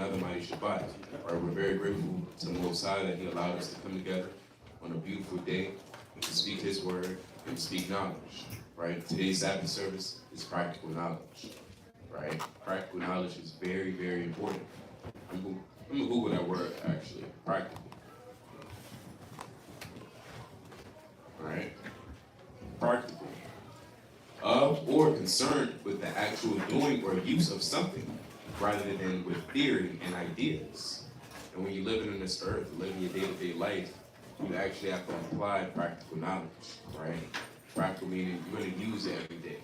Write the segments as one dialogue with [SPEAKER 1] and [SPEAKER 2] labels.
[SPEAKER 1] another mighty Shabbat. Right? We're very grateful to the Most High that He allowed us to come together on a beautiful day to speak His word and to speak knowledge. Right? Today's Sabbath service is practical knowledge. Right? Practical knowledge is very, very important. I'm going to Google that word actually. Practical. Right? Practical. Of or concerned with the actual doing or use of something rather than with theory and ideas. And when you're living on this earth, living your day-to-day life, you actually have to apply practical knowledge, right? Practical meaning you're going to use it every day.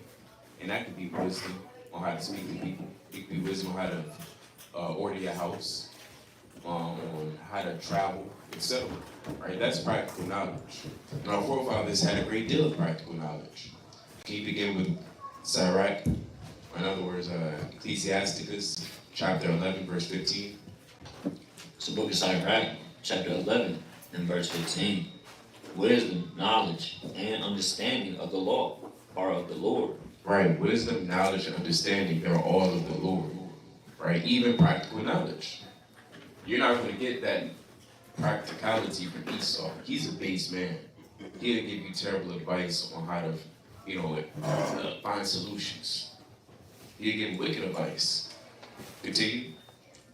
[SPEAKER 1] And that could be wisdom on how to speak to people. It could be wisdom on how to order your house, on how to travel, etc. Right? That's practical knowledge. And our forefathers had a great deal of practical knowledge. Can you begin with Sirach? In other words, Ecclesiasticus, chapter 11, verse 15.
[SPEAKER 2] It's the book of Sirach, chapter 11, and verse 15. Wisdom, knowledge, and understanding of the law are of the Lord.
[SPEAKER 1] Right. Wisdom, knowledge, and understanding, they're all of the Lord. Right? Even practical knowledge. You're not going to get that practicality from Esau. He's a base man. He'll give you terrible advice on how to find solutions. You give wicked advice. Continue.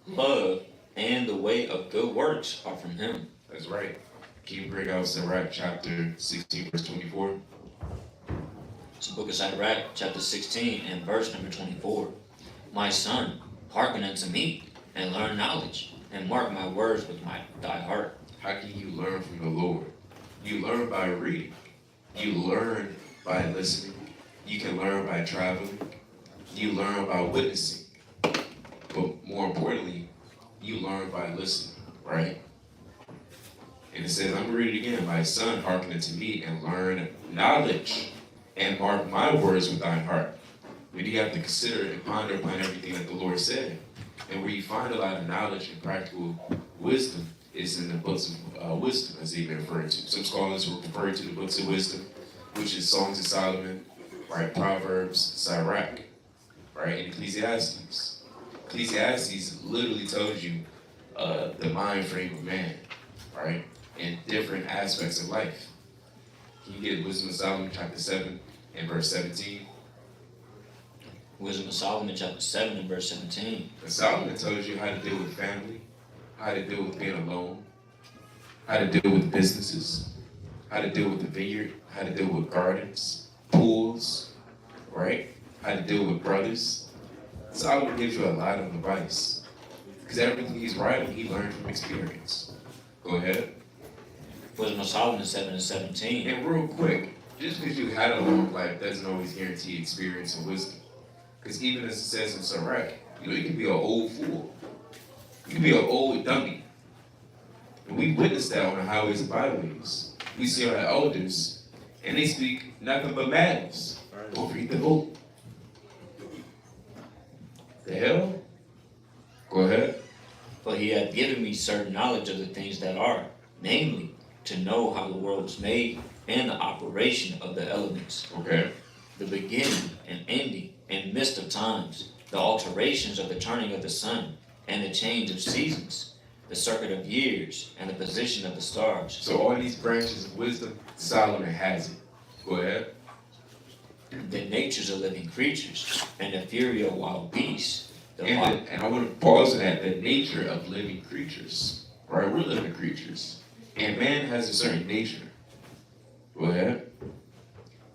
[SPEAKER 2] Love and the way of good works are from him.
[SPEAKER 1] That's right. Can you bring out Sirach chapter 16, verse 24?
[SPEAKER 2] It's the book of Sirach, chapter 16, and verse number 24. My son, hearken unto me, and learn knowledge, and mark my words with thy heart.
[SPEAKER 1] How can you learn from the Lord? You learn by reading. You learn by listening. You can learn by traveling. You learn by witnessing. But more importantly, you learn by listening, right? And it says, I'm going to read it again. My son, hearken unto me and learn knowledge and mark my words with thine heart. But you have to consider and ponder upon everything that the Lord said. And where you find a lot of knowledge and practical wisdom is in the books of wisdom, as they've been referred to. Some scholars will refer to the books of wisdom, which is Songs of Solomon, right? Proverbs, Sirach, right? And Ecclesiastes. Ecclesiastes literally tells you the mind frame of man, right? In different aspects of life. Can you get Wisdom of Solomon, chapter 7 and verse 17?
[SPEAKER 2] Wisdom of Solomon, chapter 7 and verse 17.
[SPEAKER 1] And Solomon tells you how to deal with family, how to deal with being alone, how to deal with businesses, how to deal with the vineyard, how to deal with gardens, pools, right? How to deal with brothers. Solomon gives you a lot of advice. Because everything he's writing, he learned from experience. Go ahead.
[SPEAKER 2] Wisdom of Solomon 7 and 17.
[SPEAKER 1] And real quick, just because you had a long life doesn't always guarantee experience and wisdom. Because even as it says in Sirach, you can be an old fool. You can be an old dummy. And we witness that on the highways and byways. We see our elders, and they speak nothing but madness. Don't forget the vote. The hell? Go ahead.
[SPEAKER 2] For he hath given me certain knowledge of the things that are, namely, to know how the world was made, and the operation of the elements.
[SPEAKER 1] Okay.
[SPEAKER 2] The beginning and ending and midst of times, the alterations of the turning of the sun, and the change of seasons, the circuit of years, and the position of the stars.
[SPEAKER 1] So all these branches of wisdom, Solomon has it. Go ahead.
[SPEAKER 2] The natures of living creatures, and the fury of wild beasts.
[SPEAKER 1] And I want to pause on that, the nature of living creatures. Right? We're living creatures. And man has a certain nature. Go ahead.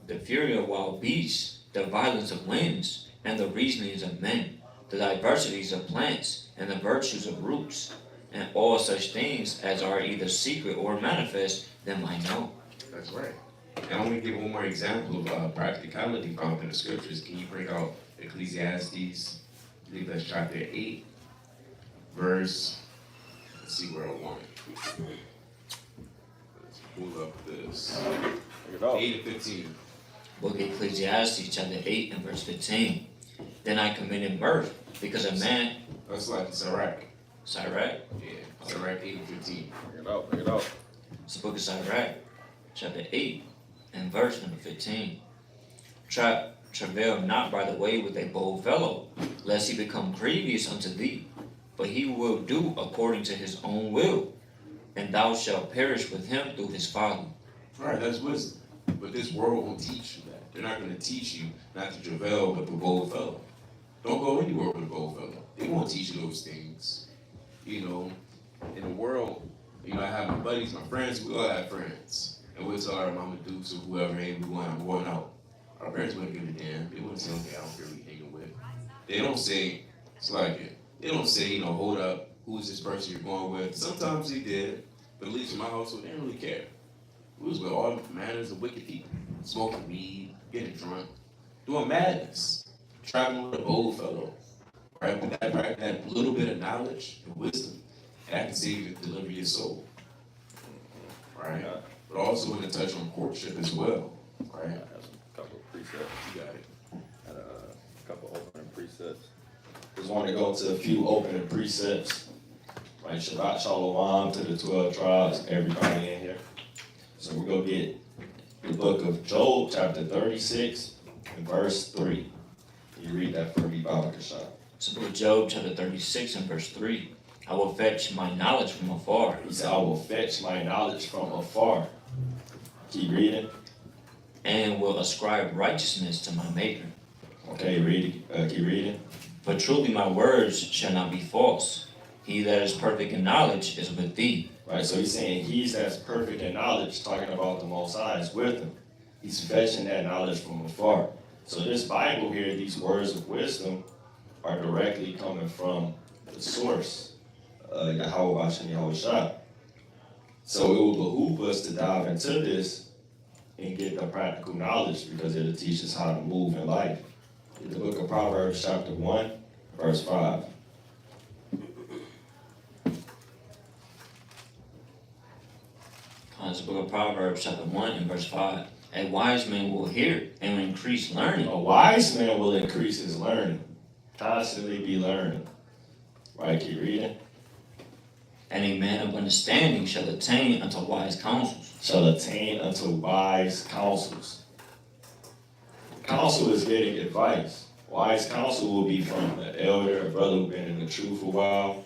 [SPEAKER 2] The fury of wild beasts, the violence of winds, and the reasonings of men, the diversities of plants, and the virtues of roots, and all such things as are either secret or manifest, them I know.
[SPEAKER 1] That's right. And I want to give one more example of practicality found in the scriptures. Can you bring out Ecclesiastes? I believe that's chapter 8, verse, let's see where I want it. Let's pull up this. 8 and 15.
[SPEAKER 2] Book of Ecclesiastes, chapter 8 and verse 15. Then I committed mirth, because a man...
[SPEAKER 1] That's like Sirach.
[SPEAKER 2] Sirach?
[SPEAKER 1] Yeah, Sirach 8 and 15.
[SPEAKER 3] Bring it out.
[SPEAKER 2] It's the book of Sirach, chapter 8 and verse number 15. Travail not by the way with a bold fellow, lest he become grievous unto thee. but he will do according to his own will, and thou shalt perish with him through his folly.
[SPEAKER 1] Right, that's wisdom. But this world won't teach you that. They're not going to teach you not to travail with the bold fellow. Don't go anywhere with a bold fellow. They won't teach you those things. You know, in the world, you know, I have my buddies, my friends, we all have friends. And we'll tell our mama dukes or whoever, hey, we going out. Our parents wouldn't give a damn. They wouldn't say, okay, I don't care who you hanging with. They don't say, it's like it. They don't say, you know, hold up, who's this person you're going with? Sometimes they did, but at least in my household, they didn't really care. We was with all manners of wicked people, smoking weed, getting drunk, doing madness, traveling with a bold fellow, right? With that little bit of knowledge and wisdom, that can save and deliver your soul, right? But also in the touch on courtship as well, right?
[SPEAKER 3] I have a couple of precepts.
[SPEAKER 1] You got it.
[SPEAKER 3] And a couple of opening precepts. Just want to go to a few opening precepts. Right, Shabbat Shalom to the 12 tribes, everybody in here. So we're going to get the book of Job, chapter 36, and verse 3. You read that for me, Baba Kashab.
[SPEAKER 2] So book of Job, chapter 36 and verse 3. I will fetch my knowledge from afar.
[SPEAKER 3] He said, I will fetch my knowledge from afar. Keep reading.
[SPEAKER 2] And will ascribe righteousness to my Maker.
[SPEAKER 3] Okay, keep reading.
[SPEAKER 2] For truly my words shall not be false. He that is perfect in knowledge is with thee.
[SPEAKER 3] Right, so he's saying he's that's perfect in knowledge, talking about the Most High is with him. He's fetching that knowledge from afar. So this Bible here, these words of wisdom, are directly coming from the source, Yahweh Hashem Yahweh Shah. So it will behoove us to dive into this and get the practical knowledge because it'll teach us how to move in life. The book of Proverbs, chapter 1, verse 5.
[SPEAKER 2] It's the book of Proverbs, chapter 1 and verse 5. A wise man will hear and will increase learning.
[SPEAKER 3] A wise man will increase his learning. Constantly be learning. Right, keep reading.
[SPEAKER 2] And a man of understanding shall attain unto wise counsels.
[SPEAKER 3] Shall attain unto wise counsels. Counsel is getting advice. Wise counsel will be from an elder, a brother who's been in the truth for a while.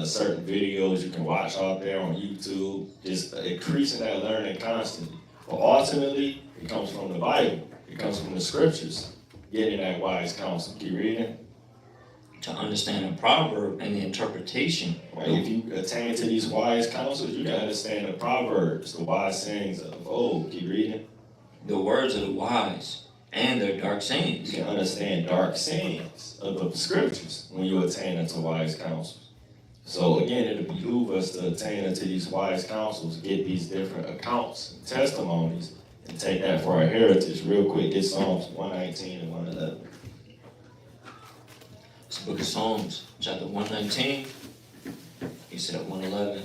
[SPEAKER 3] Certain videos you can watch out there on YouTube, just increasing that learning constantly. But ultimately, it comes from the Bible. It comes from the scriptures, getting that wise counsel. Keep reading.
[SPEAKER 2] To understand a proverb and the interpretation.
[SPEAKER 3] Right? If you attain to these wise counsels, you can understand the proverbs, the wise sayings of old. Keep reading.
[SPEAKER 2] The words of the wise and their dark sayings.
[SPEAKER 3] You can understand dark sayings of the scriptures when you attain unto wise counsels. So again, it'll behoove us to attain unto these wise counsels, get these different accounts and testimonies, and take that for our heritage. Real quick, get Psalms 119 and 111.
[SPEAKER 2] It's the book of Psalms, chapter 119. He said 111.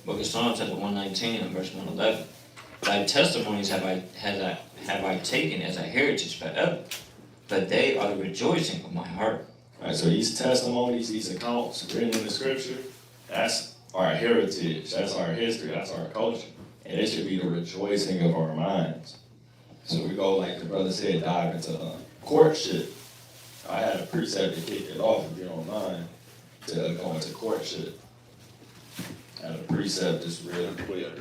[SPEAKER 2] Book of Psalms, chapter 119 and verse 111. Thy testimonies have I taken as a heritage forever, but they are the rejoicing of my heart.
[SPEAKER 3] All right, so these testimonies, these accounts written in the scripture, that's our heritage, that's our history, that's our culture. And it should be the rejoicing of our minds. So we go, like the brother said, dive into courtship. I had a precept to kick it off, if you don't mind, to go into courtship. I had a precept just real quick.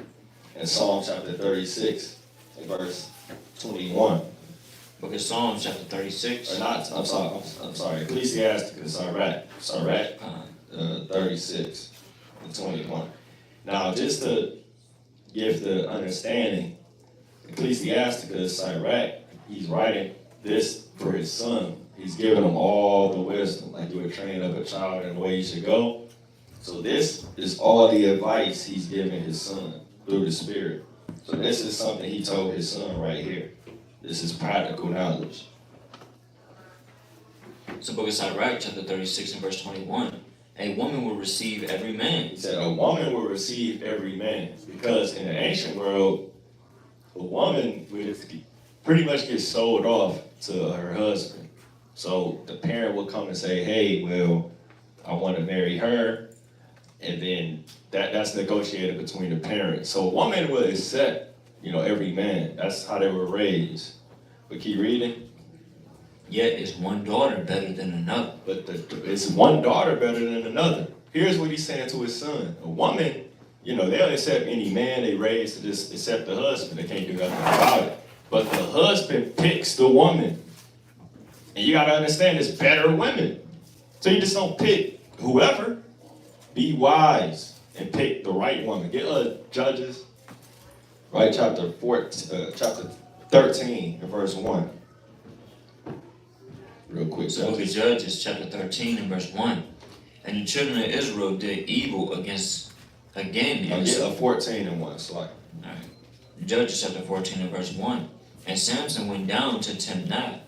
[SPEAKER 3] In Psalm chapter 36, and verse 21.
[SPEAKER 2] Book of Psalms, chapter 36.
[SPEAKER 3] Or not, I'm sorry, Ecclesiasticus, Sirach, 36 and 21. Now, just to give the understanding, Ecclesiasticus, Sirach, he's writing this for his son. He's giving him all the wisdom, like you would train up a child in the way he should go. So this is all the advice he's giving his son through the Spirit. So this is something he told his son right here. This is practical knowledge.
[SPEAKER 2] It's the book of Sirach, chapter 36 and verse 21. A woman will receive every man.
[SPEAKER 3] He said, a woman will receive every man. Because in the ancient world, a woman would pretty much get sold off to her husband. So the parent will come and say, hey, well, I want to marry her. And then that's negotiated between the parents. So a woman will accept, every man. That's how they were raised. But keep reading.
[SPEAKER 2] Yet is one daughter better than another.
[SPEAKER 3] But it's one daughter better than another. Here's what he's saying to his son. A woman, they'll accept any man they raise to just accept the husband. They can't do nothing about it. But the husband picks the woman. And you got to understand, there's better women. So you just don't pick whoever. Be wise and pick the right woman. Get Judges, right? Chapter 13 and verse 1. Real quick.
[SPEAKER 2] So book of Judges, chapter 13 and verse 1. And the children of Israel did evil again.
[SPEAKER 3] 14 and 1, slide.
[SPEAKER 2] All right. Judges chapter 14 and verse 1. And Samson went down to Timnath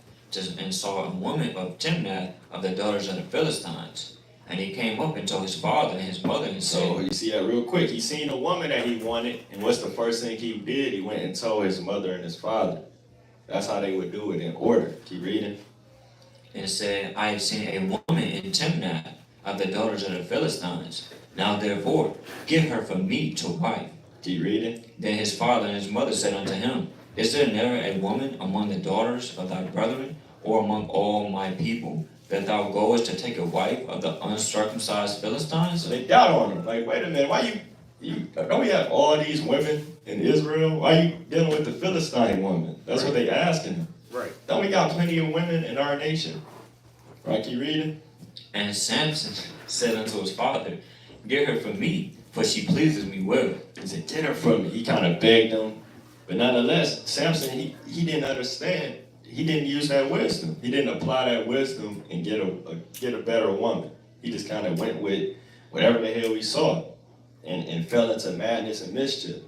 [SPEAKER 2] and saw a woman of Timnath of the daughters of the Philistines. And he came up and told his father and his mother and said,
[SPEAKER 3] so you see that real quick. He seen a woman that he wanted, and what's the first thing he did? He went and told his mother and his father. That's how they would do it in order. Keep reading.
[SPEAKER 2] And said, I have seen a woman in Timnath of the daughters of the Philistines. Now therefore, give her for me to wife.
[SPEAKER 3] Keep reading.
[SPEAKER 2] Then his father and his mother said unto him, Is there never a woman among the daughters of thy brethren, or among all my people, that thou goest to take a wife of the uncircumcised Philistines?
[SPEAKER 3] So they doubt on him. Like, wait a minute, why you don't we have all these women in Israel? Why are you dealing with the Philistine woman? That's what they asking him.
[SPEAKER 1] Right.
[SPEAKER 3] Don't we got plenty of women in our nation? Right, keep reading.
[SPEAKER 2] And Samson said unto his father, Give her for me, for she pleases me well.
[SPEAKER 3] He said, get her for me. He kind of begged him. But nonetheless, Samson, he didn't understand. He didn't use that wisdom. He didn't apply that wisdom and get a better woman. He just kind of went with whatever the hell he saw and fell into madness and mischief.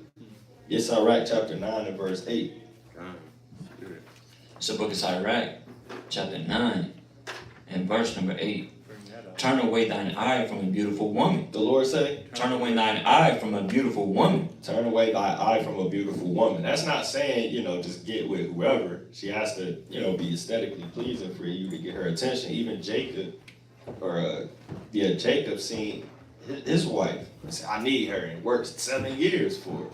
[SPEAKER 3] It's Sirach chapter 9 and verse 8.
[SPEAKER 2] So book of Sirach, chapter 9 and verse number 8. Turn away thine eye from a beautiful woman.
[SPEAKER 3] The Lord say,
[SPEAKER 2] Turn away thine eye from a beautiful woman.
[SPEAKER 3] turn away thy eye from a beautiful woman. That's not saying, just get with whoever. She has to, be aesthetically pleasing for you to get her attention. Even Jacob, Jacob seen his wife and said, I need her, and worked 7 years for her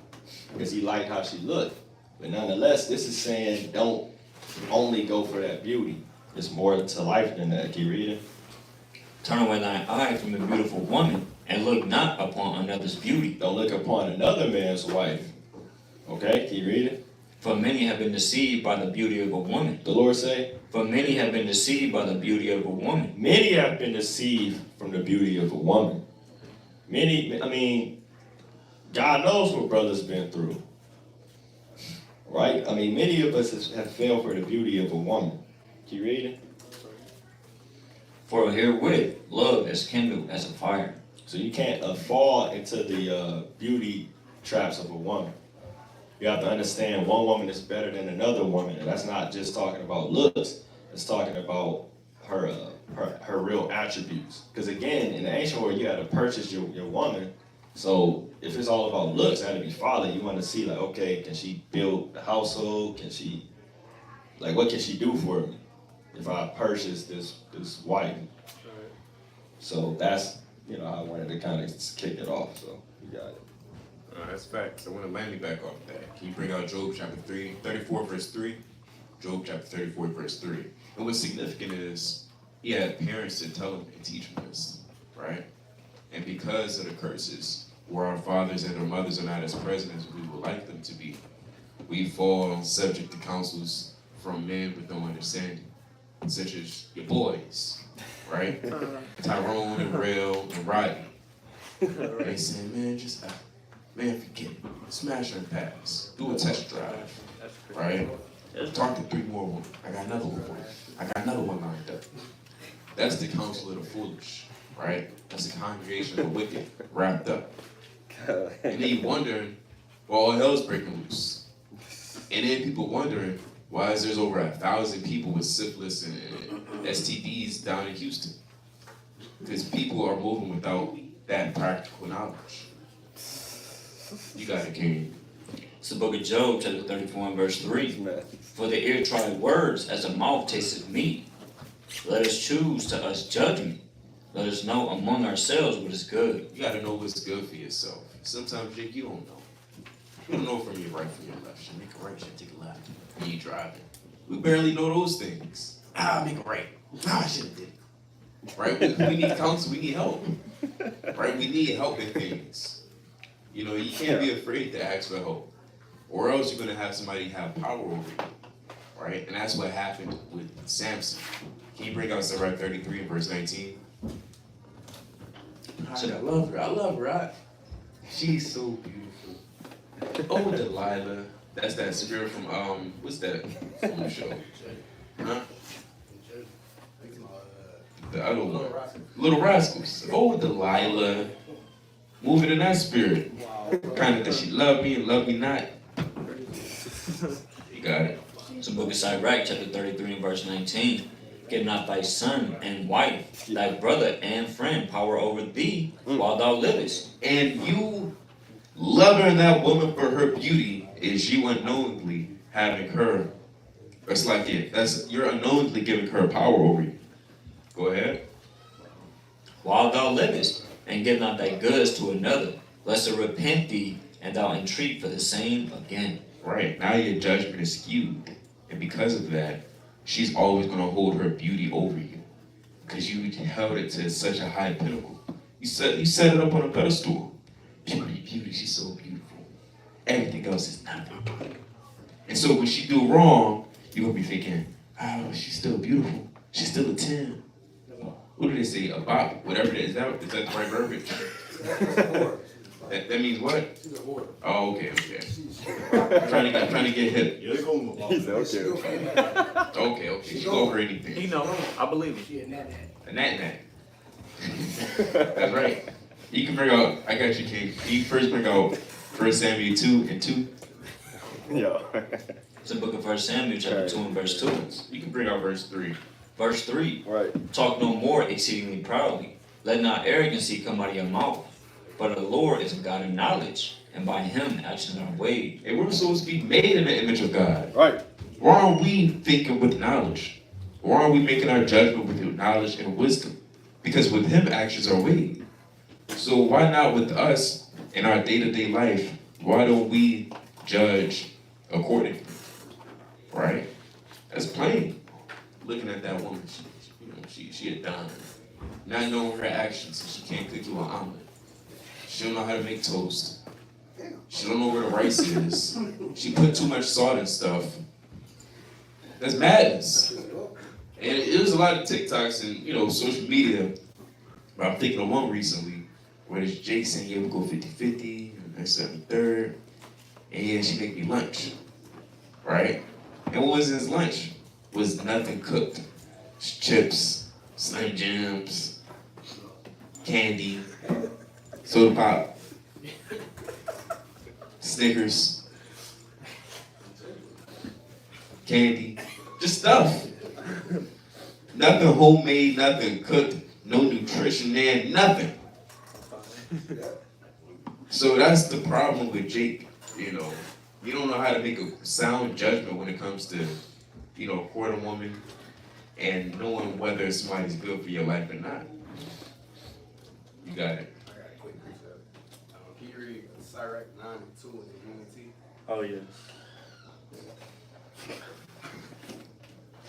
[SPEAKER 3] because he liked how she looked. But nonetheless, this is saying don't only go for that beauty. There's more to life than that. Keep reading.
[SPEAKER 2] Turn away thine eye from a beautiful woman, and look not upon another's beauty.
[SPEAKER 3] Don't look upon another man's wife. Okay, keep reading.
[SPEAKER 2] For many have been deceived by the beauty of a woman.
[SPEAKER 3] The Lord say,
[SPEAKER 2] For many have been deceived by the beauty of a woman.
[SPEAKER 3] many have been deceived from the beauty of a woman. God knows what brothers been through. Right? Many of us have fell for the beauty of a woman. Keep reading.
[SPEAKER 2] For herewith love is kindled as a fire.
[SPEAKER 3] So you can't fall into the beauty traps of a woman. You have to understand one woman is better than another woman, and that's not just talking about looks. It's talking about her real attributes. Because again, in the ancient world, you had to purchase your woman. So if it's all about looks, it had to be father. You want to see like, okay, can she build the household? What can she do for me if I purchase this wife? So that's I wanted to kind of kick it off. So you got it.
[SPEAKER 1] That's facts. I want to land me back off that. Can you bring out Job chapter 34 verse 3? Job chapter 34 verse 3. And what's significant is he had parents to tell him and teach him this, right? And because of the curses, where our fathers and our mothers are not as present as we would like them to be, we fall subject to counsels from men with no understanding, such as your boys, right? Tyrone and Rail and Rodney. They say, man, forget it. Smash and pass. Do a test drive, right? Talk to 3 more women. I got another one for you. I got another one lined up. That's the counsel of the foolish, right? That's the congregation of the wicked wrapped up. And then you wondering, well, all hell's breaking loose. And then people wondering, why is there over 1,000 people with syphilis and STDs down in Houston? Because people are moving without that practical knowledge. You got it, King.
[SPEAKER 2] It's the book of Job, chapter 34 and verse 3. For the ear tried words as the mouth tasted meat. Let us choose to us judgment. Let us know among ourselves what is good.
[SPEAKER 1] You got to know what's good for yourself. Sometimes, Jake, you don't know. You don't know from your right from your left. You make a right, you take a left. When you driving. We barely know those things. I'll make it right. I should have did it. Right? We need counsel. We need help. Right? We need help in things. You know, you can't be afraid to ask for help, or else you're gonna have somebody have power over you. Right? And that's what happened with Samson. Can you bring out Sabbath 33 and verse 19? I love her. I love her. She's so beautiful. Oh, Delilah. That's that spirit from what's that from the show? Huh? The other one. Little Rascals. Oh, Delilah. Moving in that spirit. Kind of that she loved me and loved me not. You got it.
[SPEAKER 2] It's the book of Sirach, chapter 33 and verse 19. Give not thy son and wife, thy brother and friend, power over thee while thou livest.
[SPEAKER 1] And you loving that woman for her beauty is you unknowingly having her. It's like you're unknowingly giving her power over you. Go ahead.
[SPEAKER 2] While thou livest, and give not thy goods to another, lest it repent thee, and thou entreat for the same again.
[SPEAKER 1] Right. Now your judgment is skewed. And because of that, she's always going to hold her beauty over you. Because you held it to such a high pinnacle. You set it up on a pedestal. Beauty, she's so beautiful. Everything else is nothing. And so when she do wrong, you're going to be thinking, oh, she's still beautiful. She's still a 10. What do they say? A bop? Whatever it is. Is that the right verbiage? That means what? Oh, okay. I'm trying to get hip. Okay. She go for anything.
[SPEAKER 2] You know, I believe it.
[SPEAKER 1] A nat. That's right. You can bring out, I got you, King. You first bring out 1 Samuel 2 and 2.
[SPEAKER 3] Yeah.
[SPEAKER 2] It's the book of 1 Samuel, chapter 2 and verse 2.
[SPEAKER 1] You can bring out verse 3.
[SPEAKER 2] Verse 3.
[SPEAKER 3] Right.
[SPEAKER 2] Talk no more exceedingly proudly. Let not arrogancy come out of your mouth. For the Lord is a God of knowledge, and by him actions are weighed.
[SPEAKER 1] And we're supposed to be made in the image of God.
[SPEAKER 3] Right.
[SPEAKER 1] Why aren't we thinking with knowledge? Why aren't we making our judgment with knowledge and wisdom? Because with him actions are weighed. So why not with us in our day-to-day life? Why don't we judge accordingly? Right? That's plain. Looking at that woman, she a dime. Not knowing her actions, so she can't cook you an omelet. She don't know how to make toast. She don't know where the rice is. She put too much salt and stuff. That's madness. And it was a lot of TikToks and social media. But I'm thinking of one recently where this Jake saying, yeah, we go 50-50, and that's 73rd. And yeah, she make me lunch. Right? And what was his lunch? Was nothing cooked. Chips, Slim Jims, candy, soda pop, Snickers, candy, just stuff. Nothing homemade, nothing cooked, no nutrition there, nothing. So that's the problem with Jake, you don't know how to make a sound judgment when it comes to, court a woman and knowing whether somebody's good for your life or not. You got it.
[SPEAKER 4] I got a quick precept. Can you read Sirach 9 and 2 in the UNT?
[SPEAKER 5] Oh, yeah.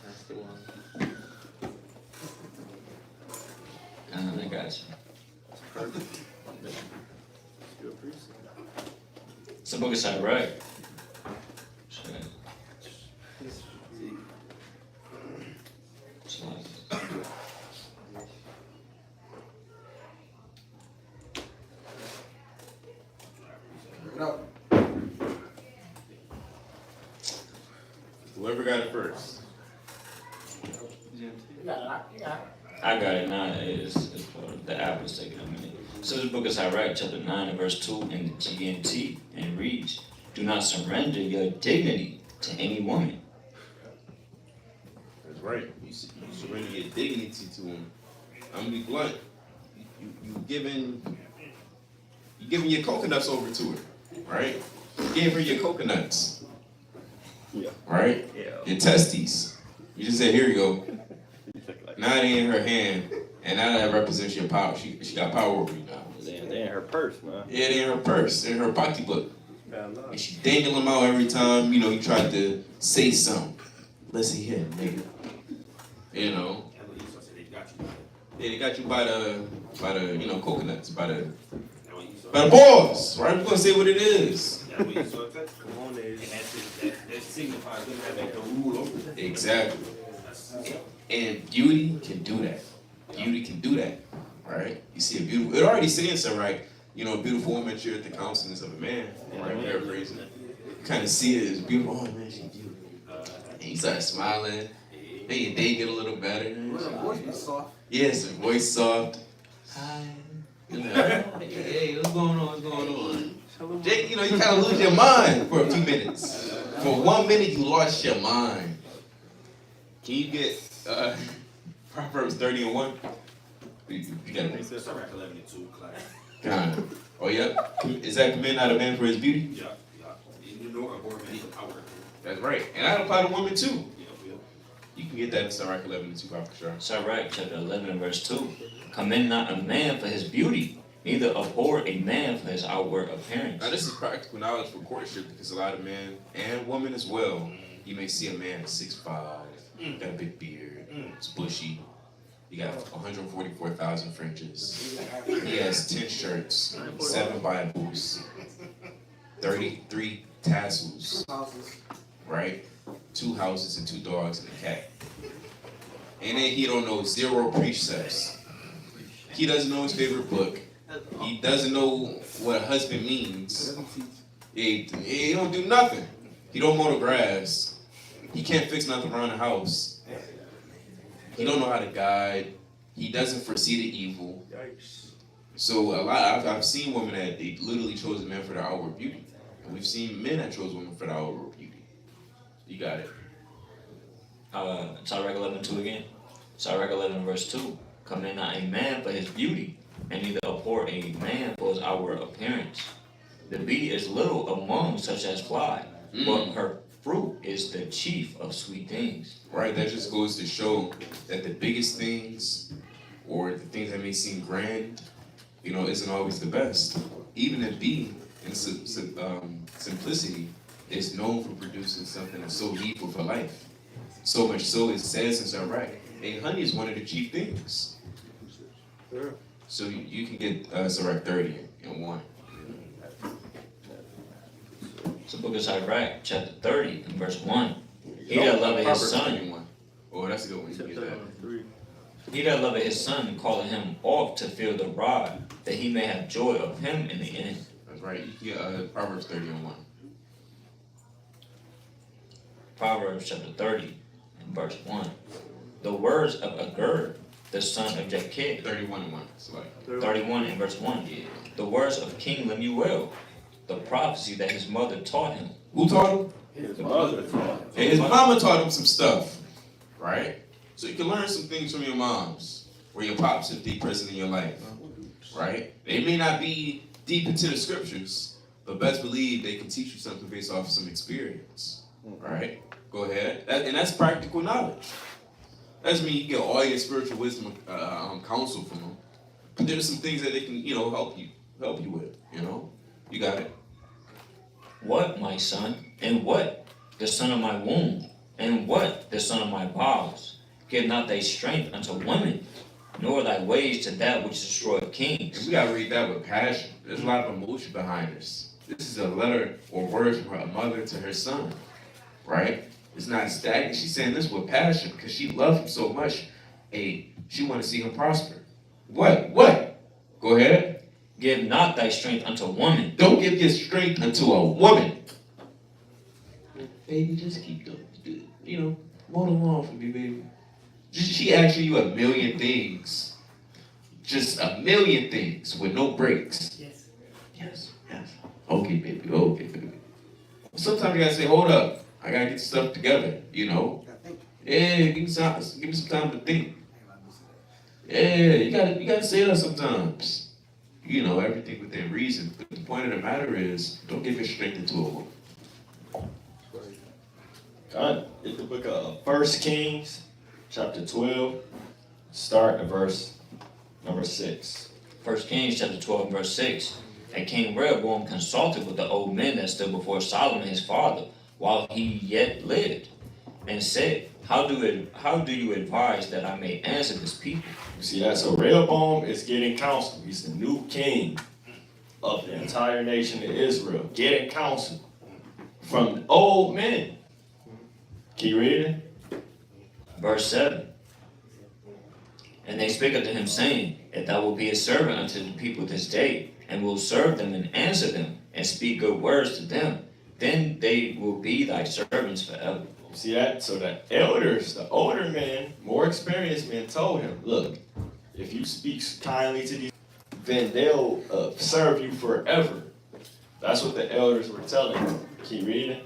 [SPEAKER 5] That's the one.
[SPEAKER 2] I got you.
[SPEAKER 5] Perfect. Good precept.
[SPEAKER 2] It's the book of Sirach.
[SPEAKER 1] Whoever got it first.
[SPEAKER 2] I got it now. The app is taking a minute. So the book of Sirach, chapter 9 and verse 2 in the GNT, and reads, do not surrender your dignity to any woman.
[SPEAKER 1] That's right. You surrender your dignity to him. I'm gonna be blunt. You giving your coconuts over to her, right? You gave her your coconuts.
[SPEAKER 3] Yeah.
[SPEAKER 1] Right?
[SPEAKER 5] Yeah.
[SPEAKER 1] Your testes. You just said, here you go. Now they in her hand, and now that represents your power. She got power over you now.
[SPEAKER 3] They in her purse, man.
[SPEAKER 1] Yeah, they in her purse, in her pocketbook.
[SPEAKER 5] Bad luck.
[SPEAKER 1] And she dangle them out every time, you tried to say something. Listen here, nigga. You know,
[SPEAKER 4] That's what Esau said. They got you.
[SPEAKER 1] they got you by the coconuts, by the
[SPEAKER 4] That's what Esau
[SPEAKER 1] But boys, right? We're gonna say what it is.
[SPEAKER 4] That's what Esau said.
[SPEAKER 5] Come on, there.
[SPEAKER 4] And that signifies them having the rule over them.
[SPEAKER 1] Exactly.
[SPEAKER 4] That's
[SPEAKER 1] And beauty can do that. Beauty can do that. Right? You see a beautiful, it already saying so, right? You know, a beautiful woman cheereth the countenance of a man. Right? Paraphrasing. You kind of see it as beautiful. Oh man, she's beautiful. And you start smiling. Then your day get a little better.
[SPEAKER 4] voice be soft.
[SPEAKER 1] Yes, her voice soft. Hi. You know, hey, what's going on? What's going on? Jake, you know, you kind of lose your mind for a few minutes. For 1 minute, you lost your mind. Can you get Proverbs 30:1? You got it.
[SPEAKER 4] Sirach 11:2, class.
[SPEAKER 1] Kind of. Oh, yeah? Is that commend not a man for his beauty?
[SPEAKER 4] Yeah, yeah. You know, a board man is a power.
[SPEAKER 1] That's right. And that apply to women, too.
[SPEAKER 4] Yeah, yeah.
[SPEAKER 1] You can get that in Sirach 11:2, for sure.
[SPEAKER 2] Sirach chapter 11 and verse 2. Commend not a man for his beauty, neither abhor a man for his outward appearance.
[SPEAKER 1] Now, this is practical knowledge for courtship because a lot of men and women as well, you may see a man at 6'5", got a big beard, it's bushy, he got 144,000 fringes, he has 10 shirts, 7 Bibles, 33 tassels, right? 2 houses and 2 dogs and a cat. And then he don't know 0 precepts. He doesn't know his favorite book. He doesn't know what a husband means. He don't do nothing. He don't mow the grass. He can't fix nothing around the house. He don't know how to guide. He doesn't foresee the evil. So a lot, I've seen women that they literally chose a man for their outward beauty. And we've seen men that chose women for their outward beauty. You got it.
[SPEAKER 2] Sirach 11:2 again. Sirach 11 verse 2. Commend not a man for his beauty, and neither abhor a man for his outward appearance. The bee is little among such as fly, but her fruit is the chief of sweet things.
[SPEAKER 1] Right, that just goes to show that the biggest things, or the things that may seem grand, you know, isn't always the best. Even a bee, in simplicity, is known for producing something that's so needful for life. So much so, it says in Sirach, hey, honey is one of the chief things. So you can get Sirach 30 and 1.
[SPEAKER 2] It's the book of Sirach, chapter 30 and verse 1. He that loveth his son,
[SPEAKER 1] 31. Oh, that's a good one. You can get that.
[SPEAKER 2] he that loveth his son, calleth him off to feel the rod, that he may have joy of him in the end.
[SPEAKER 1] That's right. You can get Proverbs 30 and 1.
[SPEAKER 2] Proverbs chapter 30 and verse 1. The words of Agur, the son of Jakeh,
[SPEAKER 1] 31 and 1. It's like
[SPEAKER 2] 31 and verse 1. The words of King Lemuel, the prophecy that his mother taught him.
[SPEAKER 1] who taught him?
[SPEAKER 5] His mother taught him.
[SPEAKER 1] And his mama taught him some stuff, right? So you can learn some things from your moms or your pops if they present in your life, right? They may not be deep into the scriptures, but best believe they can teach you something based off of some experience, right? Go ahead. And that's practical knowledge. Doesn't mean you get all your spiritual wisdom counsel from them, but there's some things that they can, help you with, You got it.
[SPEAKER 2] What, my son? And what? The son of my womb? And what? The son of my bowels? Give not thy strength unto women, nor thy ways to that which destroyeth kings.
[SPEAKER 1] And we gotta read that with passion. There's a lot of emotion behind this. This is a letter or words from her mother to her son, right? It's not stagnant. She's saying this with passion because she loves him so much. She want to see him prosper. What? Go ahead.
[SPEAKER 2] Give not thy strength unto woman.
[SPEAKER 1] Don't give your strength unto a woman. Baby, just keep doing, mow the lawn for me, baby. She asking you a million things. Just a million things with no breaks. Yes. Okay, baby. Sometimes you gotta say, hold up. I gotta get stuff together, Yeah, give me some time to think. Yeah, you gotta say that sometimes. Everything within reason. But the point of the matter is, don't give your strength into a woman.
[SPEAKER 3] God, it's the book of 1 Kings, chapter 12, start at verse number 6.
[SPEAKER 2] 1 Kings chapter 12 and verse 6. And King Rehoboam consulted with the old men that stood before Solomon his father, while he yet lived. and said, How do you advise that I may answer this people?
[SPEAKER 3] You see that? So Rehoboam is getting counsel. He's the new king of the entire nation of Israel, getting counsel from old men. Can you read it?
[SPEAKER 2] Verse 7. And they spake unto him, saying, If thou wilt be a servant unto the people this day, and will serve them and answer them, and speak good words to them, then they will be thy servants forever.
[SPEAKER 3] You see that? So the elders, the older men, more experienced men told him, look, if you speak kindly to these, then they'll serve you forever. That's what the elders were telling him. Keep reading.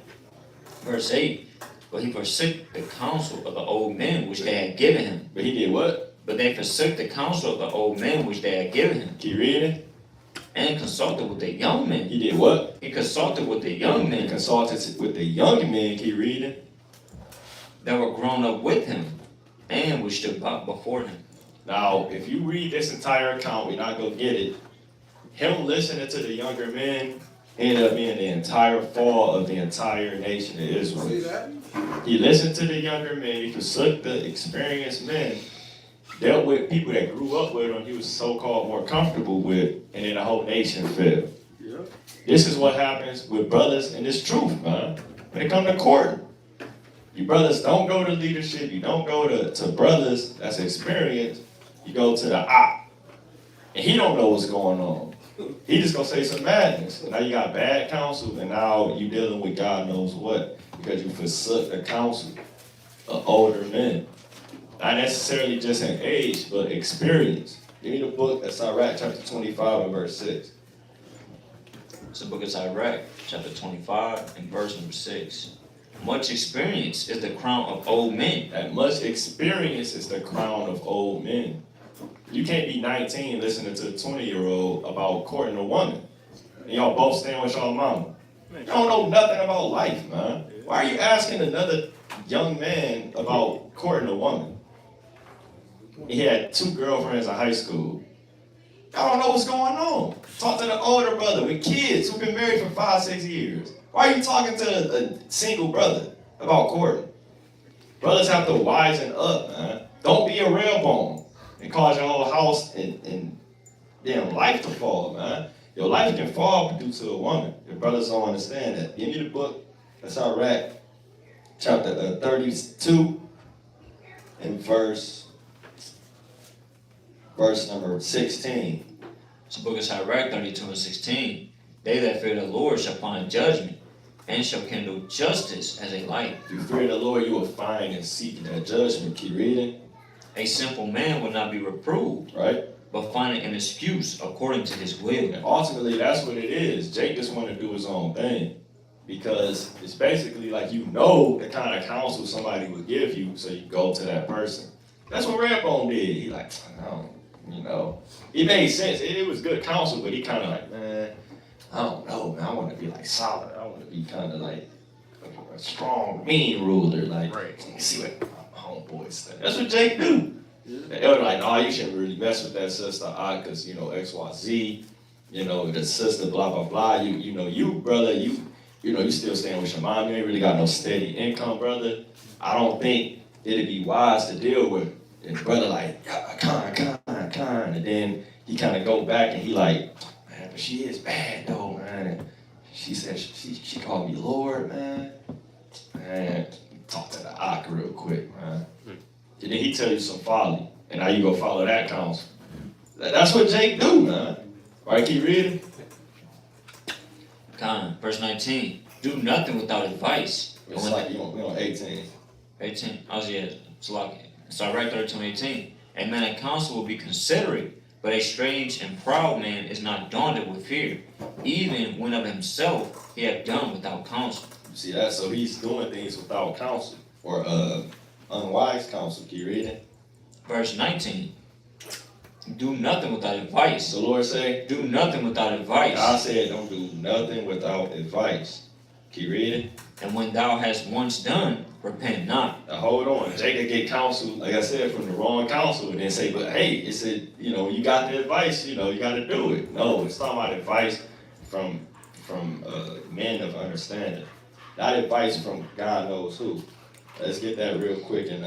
[SPEAKER 2] Verse 8. But he forsook the counsel of the old men which they had given him.
[SPEAKER 3] But he did what?
[SPEAKER 2] But they forsook the counsel of the old men which they had given him,
[SPEAKER 3] Keep reading.
[SPEAKER 2] and consulted with the young men.
[SPEAKER 3] He did what?
[SPEAKER 2] He consulted with the young
[SPEAKER 3] He
[SPEAKER 2] men
[SPEAKER 3] consulted with the young men. Keep reading.
[SPEAKER 2] that were grown up with him, and which stood before him.
[SPEAKER 3] Now, if you read this entire account, we're not going to get it. Him listening to the younger men ended up being the entire fall of the entire nation of
[SPEAKER 4] See
[SPEAKER 3] Israel.
[SPEAKER 4] that?
[SPEAKER 3] He listened to the younger men. He forsook the experienced men, dealt with people that grew up with him he was so-called more comfortable with, and then the whole nation fell.
[SPEAKER 4] Yeah.
[SPEAKER 3] This is what happens with brothers, and it's truth, man. When it comes to court, you brothers don't go to leadership. You don't go to brothers that's experienced. You go to the op, and he don't know what's going on. He just gonna say some madness. Now you got bad counsel, and now you dealing with God knows what because you forsook the counsel of older men. Not necessarily just in age, but experience. Give me the book of Sirach, chapter 25 and verse 6.
[SPEAKER 2] It's the book of Sirach, chapter 25, and verse number 6. Much experience is the crown of old men.
[SPEAKER 3] That much experience is the crown of old men. You can't be 19 listening to a 20-year-old about courting a woman. And y'all both staying with y'all mama. You don't know nothing about life, man. Why are you asking another young man about courting a woman? He had 2 girlfriends in high school. Y'all don't know what's going on. Talk to the older brother with kids who've been married for 5-6 years. Why are you talking to a single brother about courting? Brothers have to wisen up, man. Don't be a Rehoboam and cause your whole house and damn life to fall, man. Your life can fall due to a woman. Your brothers don't understand that. Give me the book. That's Sirach, chapter 32 and verse number 16.
[SPEAKER 2] It's the book of Sirach, 32 and 16. They that fear the Lord shall find judgment, and shall kindle justice as a light.
[SPEAKER 3] If you fear the Lord, you will find and seek that judgment. Keep reading.
[SPEAKER 2] A simple man will not be reproved,
[SPEAKER 3] Right?
[SPEAKER 2] but finding an excuse according to his will.
[SPEAKER 3] And ultimately, that's what it is. Jake just want to do his own thing. Because it's basically like you know the kind of counsel somebody would give you, so you go to that person. That's what Rehoboam did. He like, no, you know. It made sense. It was good counsel, but he kind of like, man, I don't know, man. I want to be like solid. I want to be kind of like a strong, mean ruler. Like, let me see what my homeboys think. That's what Jake do. The elder like, no, you shouldn't really mess with that sister, because, you know, X, Y, Z, you know, the sister, blah, blah, blah. You know, you, brother, you know, you still staying with your mom. You ain't really got no steady income, brother. I don't think it'd be wise to deal with. And the brother like, yeah, kind. And then he kind of go back and he like, man, but she is bad though, man. And she said, she called me Lord, man. Man, talk to the Ak real quick, man. And then he tell you some folly. And now you go follow that counsel. That's what Jake do, man. All right, keep reading.
[SPEAKER 2] Verse 19. Do nothing without advice.
[SPEAKER 3] It's like we on 18.
[SPEAKER 2] 18. Oh, yeah. It's like Sirach 32:18. A man of counsel will be considerate, but a strange and proud man is not daunted with fear. Even when of himself he hath done without counsel.
[SPEAKER 3] You see that? So he's doing things without counsel or unwise counsel. Keep reading.
[SPEAKER 2] Verse 19. Do nothing without advice.
[SPEAKER 3] The Lord say,
[SPEAKER 2] Do nothing without advice.
[SPEAKER 3] God said, don't do nothing without advice. Keep reading.
[SPEAKER 2] And when thou hast once done, repent not.
[SPEAKER 3] Now hold on. Jacob get counsel, like I said, from the wrong counsel, and then say, but hey, it said, you know, you got the advice, you know, you got to do it. No, it's talking about advice from men of understanding, not advice from God knows who. Let's get that real quick in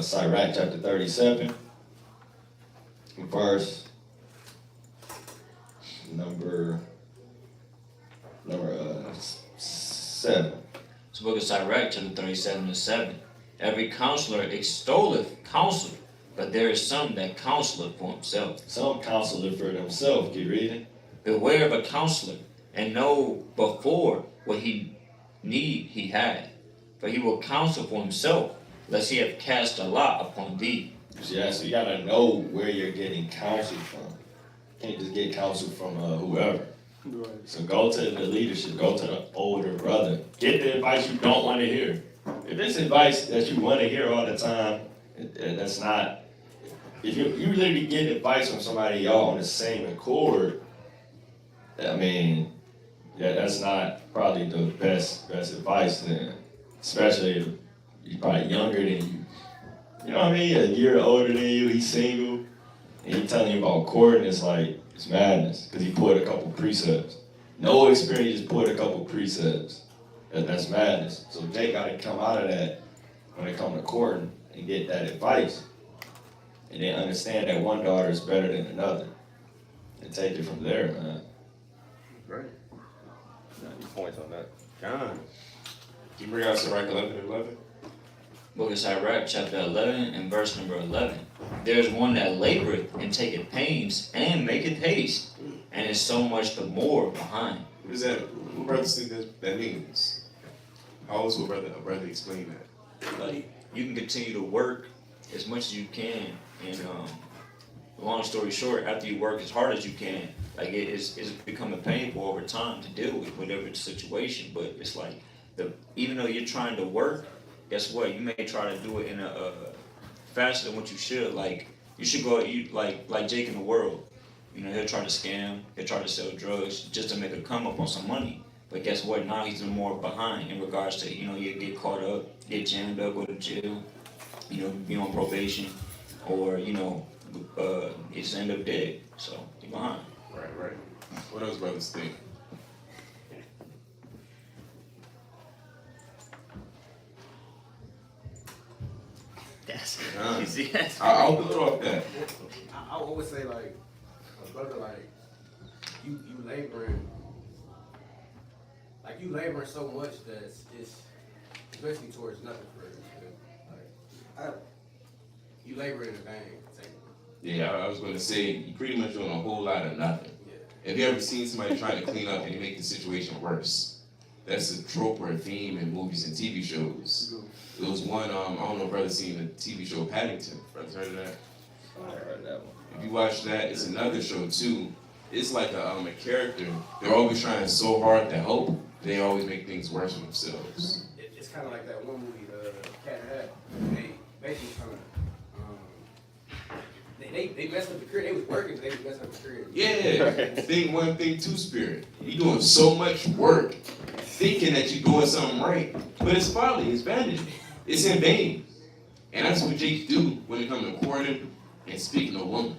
[SPEAKER 3] Sirach chapter 37, verse number 7.
[SPEAKER 2] It's the book of Sirach, chapter 37 and 7. Every counselor extolleth counsel, but there is some that counseleth for himself.
[SPEAKER 3] Some counseleth for themselves. Keep reading.
[SPEAKER 2] Beware of a counselor, and know before what he need he had. For he will counsel for himself, lest he have cast a lot upon thee.
[SPEAKER 3] Yeah, so you gotta know where you're getting counsel from. You can't just get counsel from whoever.
[SPEAKER 5] Right.
[SPEAKER 3] So go to the leadership, go to the older brother. Get the advice you don't want to hear. If it's advice that you want to hear all the time, that's not. If you literally get advice from somebody y'all on the same accord, I mean, yeah, that's not probably the best advice then. Especially if he's probably younger than you. You know what I mean? A year older than you, he's single, and he's telling you about courting, it's like, it's madness, because he pulled a couple precepts. No experience, just pulled a couple precepts. That's madness. So Jake got to come out of that when it comes to courting and get that advice. And then understand that one daughter is better than another. And take it from there, man.
[SPEAKER 5] Right. Any points on that?
[SPEAKER 1] John. Can you bring out Sirach 11 and 11?
[SPEAKER 2] Book of Sirach, chapter 11 and verse number 11. There is one that laboreth and taketh pains and maketh haste, and is so much the more behind.
[SPEAKER 1] What does that, what brother think that means? How else will a brother explain that?
[SPEAKER 2] Like, you can continue to work as much as you can, and long story short, after you work as hard as you can, like it's becoming painful over time to deal with whatever the situation. But it's like even though you're trying to work, guess what? You may try to do it in a faster than what you should. Like you should go, like Jake in the world. You know, he'll try to scam, he'll try to sell drugs just to make a come up on some money. But guess what? Now he's more behind in regards to, you know, you get caught up, get jammed up, go to jail, you know, be on probation, or, you know, you just end up dead. So you're behind.
[SPEAKER 1] Right. What else brothers think?
[SPEAKER 2] That's
[SPEAKER 1] John.
[SPEAKER 2] you see, that's
[SPEAKER 1] I'll build off that.
[SPEAKER 4] I always say like, a brother, like, you laboring so much that it's basically towards nothing for you. Like, you labor in vain.
[SPEAKER 1] Yeah, I was going to say, you pretty much doing a whole lot of nothing.
[SPEAKER 4] Yeah.
[SPEAKER 1] Have you ever seen somebody trying to clean up and you make the situation worse? That's a trope or a theme in movies and TV shows. There was one, I don't know if brother's seen the TV show Paddington. Brother's heard of that?
[SPEAKER 3] I heard that one.
[SPEAKER 1] If you watch that, it's another show too. It's like a character. They're always trying so hard to help. They always make things worse for themselves.
[SPEAKER 4] It's kind of like that one movie, Cat in the Hat. They basically kind of, they messed up the career. They was working, but they was messing up the career.
[SPEAKER 1] Yeah, thing one, thing two spirit. You're doing so much work, thinking that you're doing something right, but it's folly, it's vanity, it's in vain. And that's what Jake do when it comes to courting and speaking to a woman.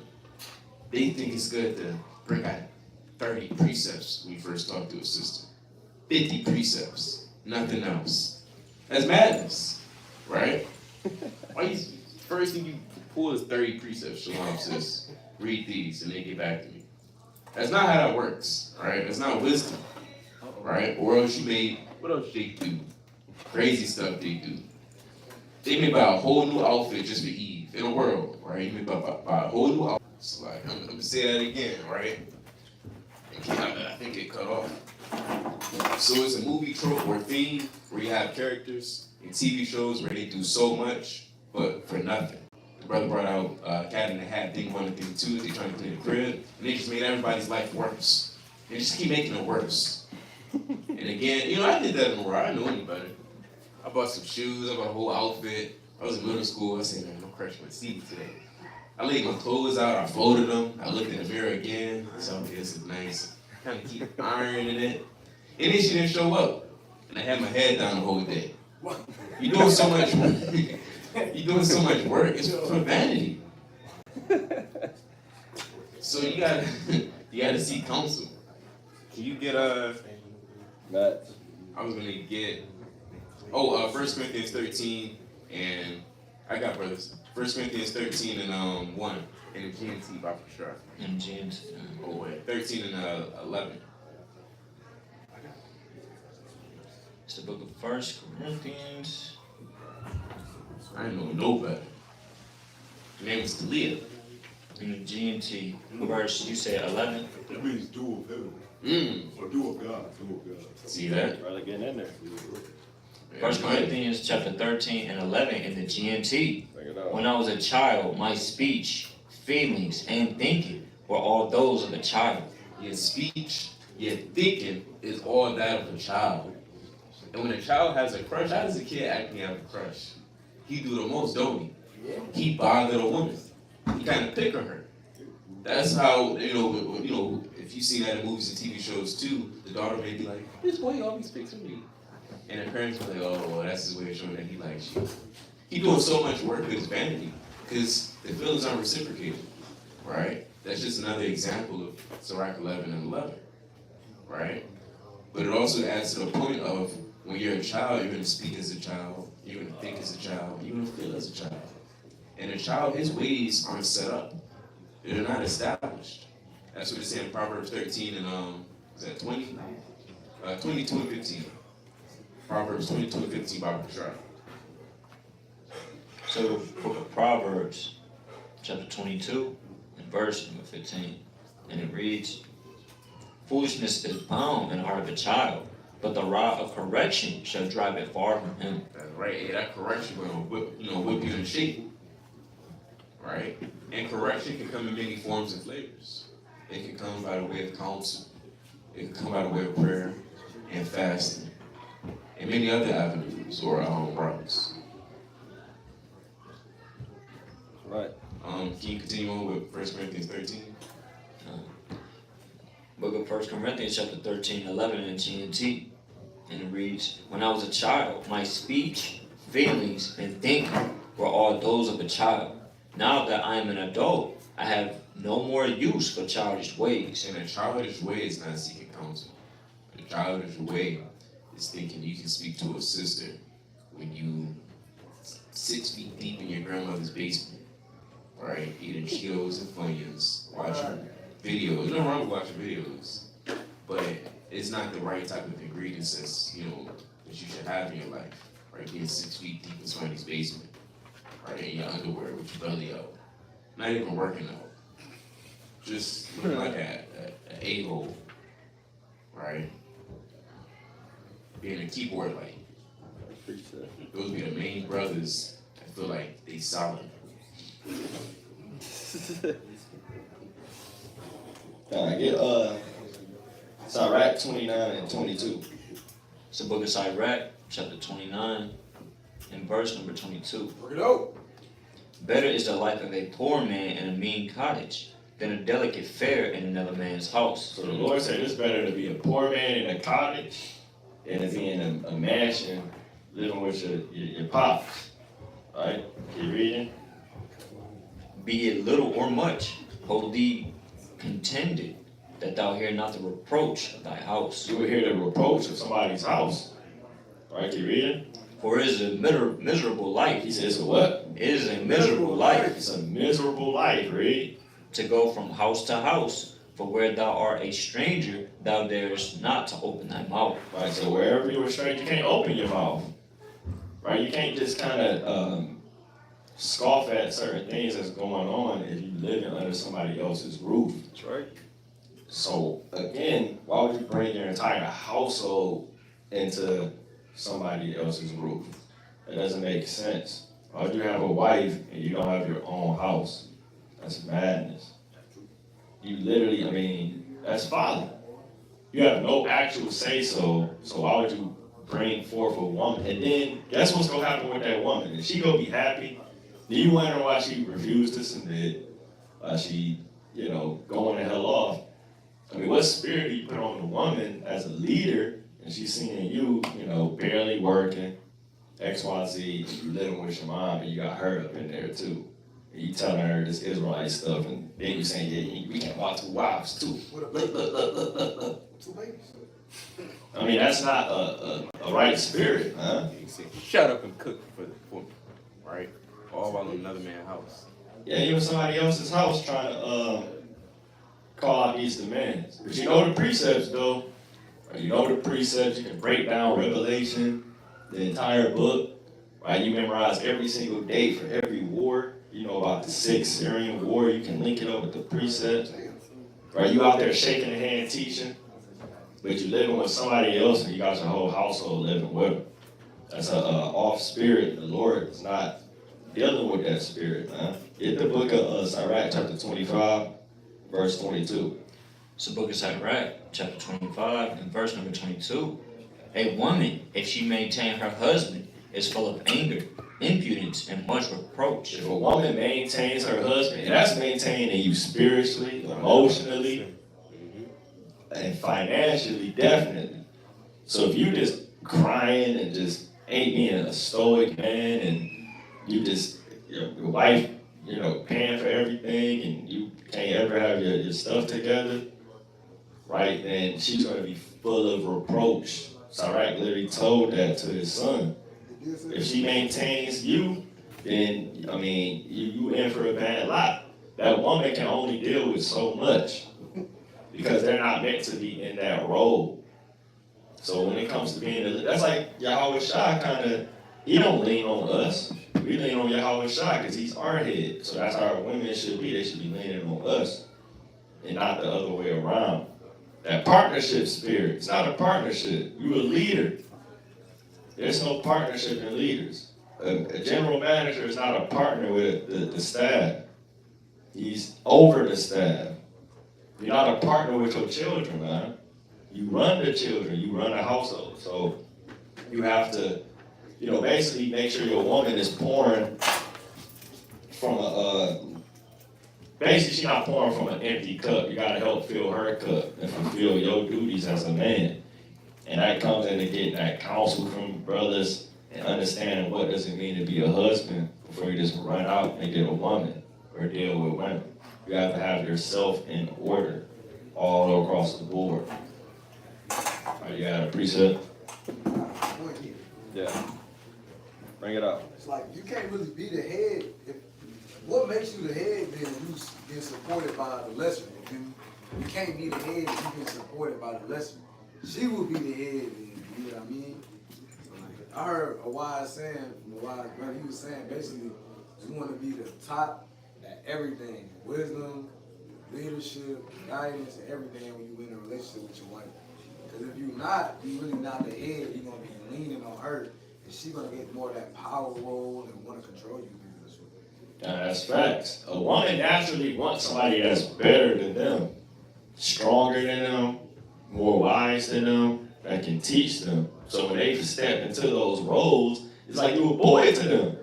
[SPEAKER 1] They think it's good to bring out 30 precepts when you first talk to a sister. 50 precepts, nothing else. That's madness, right? First thing you pull is 30 precepts, Shalom sis. Read these and then get back to me. That's not how that works, right? That's not wisdom, right? Or else what else they do? Crazy stuff they do. They may buy a whole new outfit just for Eve in the world, right? You may buy a whole new outfit. It's like, I'm gonna say that again, right? I think it cut off. So it's a movie trope or theme where you have characters in TV shows where they do so much, but for nothing. The brother brought out Cat in the Hat, thing 1 and thing 2, they trying to clean the crib, and they just made everybody's life worse. They just keep making it worse. And again, you know, I did that in the world, I didn't know any better. I bought some shoes, I bought a whole outfit. I was in middle school, I said, man, don't crush my seat today. I laid my clothes out, I folded them, I looked in the mirror again, I said, okay, this is nice. I kind of keep ironing it. And then she didn't show up. And I had my head down the whole day. You're doing so much work. You're doing so much work, it's for vanity. So you gotta seek counsel. Can you get
[SPEAKER 5] Matt.
[SPEAKER 1] I was gonna get Oh, 1 Corinthians 13 and I got brothers. 1 Corinthians 13 and 1 in the GNT Bible Construction.
[SPEAKER 2] And James.
[SPEAKER 1] Oh wait, 13 and 11.
[SPEAKER 2] It's the book of 1 Corinthians.
[SPEAKER 1] I know no better. Her name is Talia.
[SPEAKER 2] In the GNT verse, you said 11.
[SPEAKER 6] That means do of heaven. Or do of God. Do of God.
[SPEAKER 1] See that?
[SPEAKER 5] Brother getting in there.
[SPEAKER 2] 1 Corinthians chapter 13 and 11 in the GNT.
[SPEAKER 5] Bring it out.
[SPEAKER 2] When I was a child, my speech, feelings, and thinking were all those of a child.
[SPEAKER 1] Your speech, your thinking is all that of a child. And when a child has a crush, how does a kid actually have a crush? He do the most, don't he? He bothered a woman. He kind of pick on her. That's how, if you see that in movies and TV shows too, the daughter may be like, this boy always picks on me. And the parents be like, oh, well, that's his way of showing that he likes you. He doing so much work with his vanity because the feelings aren't reciprocated, right? That's just another example of Sirach 11 and 11, right? But it also adds to the point of when you're a child, you're going to speak as a child, you're going to think as a child, you're going to feel as a child. And a child, his ways aren't set up. They're not established. That's what it says in Proverbs 13 and, is that 20? 22 and 15. Proverbs 22 and 15, Bible construction.
[SPEAKER 2] So the book of Proverbs, chapter 22, and verse number 15. And it reads, foolishness is bound in the heart of a child, but the rod of correction shall drive it far from him.
[SPEAKER 1] That's right. Yeah, that correction will whip you in shape. Right? And correction can come in many forms and flavors. It can come by the way of counsel. It can come by the way of prayer and fasting. And many other avenues or routes.
[SPEAKER 5] Right.
[SPEAKER 1] Can you continue on with 1 Corinthians 13?
[SPEAKER 2] Book of 1 Corinthians chapter 13, 11 in GNT. And it reads, when I was a child, my speech, feelings, and thinking were all those of a child. Now that I am an adult, I have no more use for childish ways.
[SPEAKER 1] And a childish way is not seeking counsel. A childish way is thinking you can speak to a sister when you 6 feet deep in your grandmother's basement, right? Eating Cheetos and Funyuns, watching videos. There's nothing wrong with watching videos, but it's not the right type of ingredients that you should have in your life, right? Being 6 feet deep in somebody's basement, right? In your underwear with your belly out, not even working out, just looking like an a-hole, right? Being a keyboard light. Those be the main brothers. I feel like they solid.
[SPEAKER 3] Get Sirach 29 and 22.
[SPEAKER 2] It's the book of Sirach, chapter 29, and verse number 22.
[SPEAKER 4] Work it out.
[SPEAKER 2] Better is the life of a poor man in a mean cottage than a delicate fare in another man's house.
[SPEAKER 3] So the Lord said it's better to be a poor man in a cottage than to be in a mansion living with your pops. Right? Keep reading.
[SPEAKER 2] Be it little or much, hold thee contented, that thou hear not the reproach of thy house.
[SPEAKER 3] You will hear the reproach of somebody's house. Right? Keep reading.
[SPEAKER 2] For it is a miserable life.
[SPEAKER 3] He says what?
[SPEAKER 2] It is a miserable life
[SPEAKER 3] It's a miserable life, read.
[SPEAKER 2] to go from house to house, for where thou art a stranger, thou darest not to open thy mouth.
[SPEAKER 3] Right, so wherever you're a stranger, you can't open your mouth. Right? You can't just kind of scoff at certain things that's going on if you're living under somebody else's roof.
[SPEAKER 5] That's right.
[SPEAKER 3] So again, why would you bring your entire household into somebody else's roof? That doesn't make sense. Why would you have a wife and you don't have your own house? That's madness. You literally, that's folly. You have no actual say-so, so why would you bring forth a woman? And then, guess what's going to happen with that woman? If she going to be happy, then you wonder why she refused to submit, why she, going the hell off. What spirit do you put on the woman as a leader, and she's seeing you, barely working, XYZ, you living with your mom, and you got her up in there too. And you telling her this Israelite stuff, and then you saying, yeah, we can want 2 wives too. Look.
[SPEAKER 4] 2 babies.
[SPEAKER 3] I mean, that's not a right spirit, huh?
[SPEAKER 5] He said, shut up and cook for me, right? All while in another man's house.
[SPEAKER 3] Yeah, you in somebody else's house trying to call out these demands. But you know the precepts, though. You know the precepts. You can break down Revelation, the entire book. Right? You memorize every single date for every war. You know about the 6th Syrian war. You can link it up with the precepts. Right? You out there shaking the hand teaching, but you living with somebody else and you got your whole household living with them. That's a off spirit. The Lord is not dealing with that spirit, man. Get the book of Sirach, chapter 25, verse 22.
[SPEAKER 2] It's the book of Sirach, chapter 25, and verse number 22. A woman, if she maintain her husband, is full of anger, impudence, and much reproach.
[SPEAKER 3] If a woman maintains her husband, and that's maintaining you spiritually, emotionally, and financially, definitely. So if you just crying and just ain't being a stoic man, and you just, your wife, paying for everything, and you can't ever have your stuff together, right, then she's going to be full of reproach. Sirach literally told that to his son. If she maintains you, then, I mean, you in for a bad lot. That woman can only deal with so much because they're not meant to be in that role. So when it comes to being, that's like Yahweh Shai kind of, he don't lean on us. We lean on Yahweh Shai because he's our head. So that's how women should be. They should be leaning on us and not the other way around. That partnership spirit, it's not a partnership. You're a leader. There's no partnership in leaders. A general manager is not a partner with the staff. He's over the staff. You're not a partner with your children, man. You run the children, you run the household. So you have to, basically make sure your woman is pouring from basically she's not pouring from an empty cup. You gotta help fill her cup and fulfill your duties as a man. And that comes into getting that counsel from brothers and understanding what does it mean to be a husband before you just run out and get a woman or deal with women. You have to have yourself in order all across the board. All right, you got a precept?
[SPEAKER 5] Yeah. Bring it up.
[SPEAKER 7] It's like you can't really be the head. What makes you the head then you get supported by the lesser? You can't be the head if you get supported by the lesser. She will be the head then, you know what I mean? I heard a wise saying from a wise brother. He was saying basically you want to be the top at everything. Wisdom, leadership, guidance, and everything when you in a relationship with your wife. Because if you're not, you really not the head, you're going to be leaning on her. And she's going to get more of that power role and want to control you.
[SPEAKER 3] That's facts. A woman naturally wants somebody that's better than them, stronger than them, more wise than them, that can teach them. So when they step into those roles, it's like you a boy to them.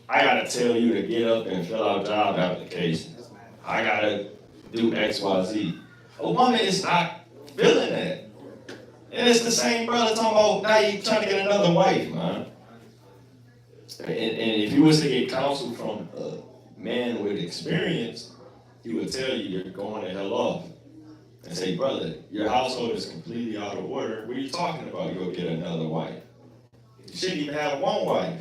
[SPEAKER 3] I gotta tell you to get up and fill out job applications. I gotta do X, Y, Z. A woman is not feeling that. And it's the same brother talking about now you trying to get another wife, man. And if you was to get counsel from a man with experience, he would tell you you're going the hell off. And say, brother, your household is completely out of order. What are you talking about? You go get another wife. You shouldn't even have one wife.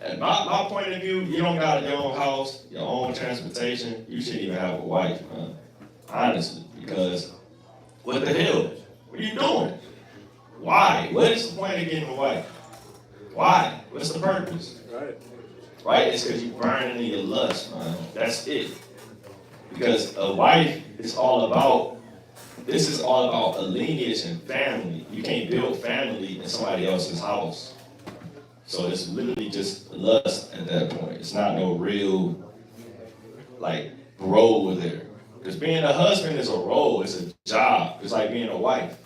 [SPEAKER 3] At my point of view, you don't got your own house, your own transportation. You shouldn't even have a wife, man. Honestly, because what the hell? What are you doing? Why? What is the point of getting a wife? Why? What's the purpose? Right? It's because you're burning in your lust, man. That's it. Because a wife is all about, this is all about a lineage and family. You can't build family in somebody else's house. So it's literally just lust at that point. It's not no real, role there. Because being a husband is a role. It's a job. It's like being a wife.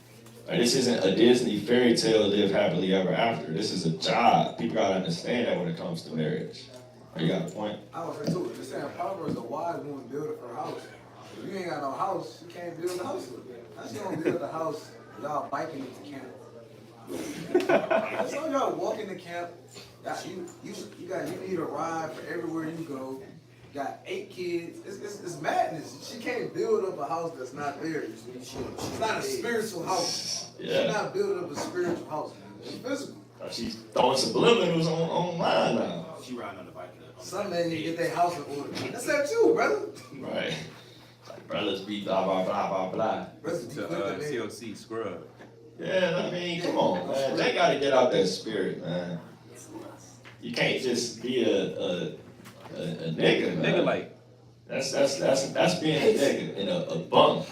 [SPEAKER 3] This isn't a Disney fairy tale live happily ever after. This is a job. People gotta understand that when it comes to marriage. You got a point?
[SPEAKER 7] I was saying too, just saying Proverbs, a wise woman build her house. If you ain't got no house, you can't build a house with it. How's you gonna build a house, y'all biking into camp? That's all y'all walking to camp. You need a ride for everywhere you go. got 8 kids. It's madness. She can't build up a house that's not there. She's not a spiritual house.
[SPEAKER 3] Yeah.
[SPEAKER 7] She's not building up a spiritual house. She's physical.
[SPEAKER 3] She's throwing subliminals online now.
[SPEAKER 4] She riding on the bike.
[SPEAKER 7] Some men need to get their house in order. That's that too, brother.
[SPEAKER 3] Right. Like, brothers be blah, blah, blah, blah, blah.
[SPEAKER 7] Brothers be quick to make-
[SPEAKER 5] COC scrub.
[SPEAKER 3] Yeah, I mean, come on, man. They gotta get out that spirit, man. You can't just be a nigga, man.
[SPEAKER 5] Nigga like,
[SPEAKER 3] That's being a nigga and a bum.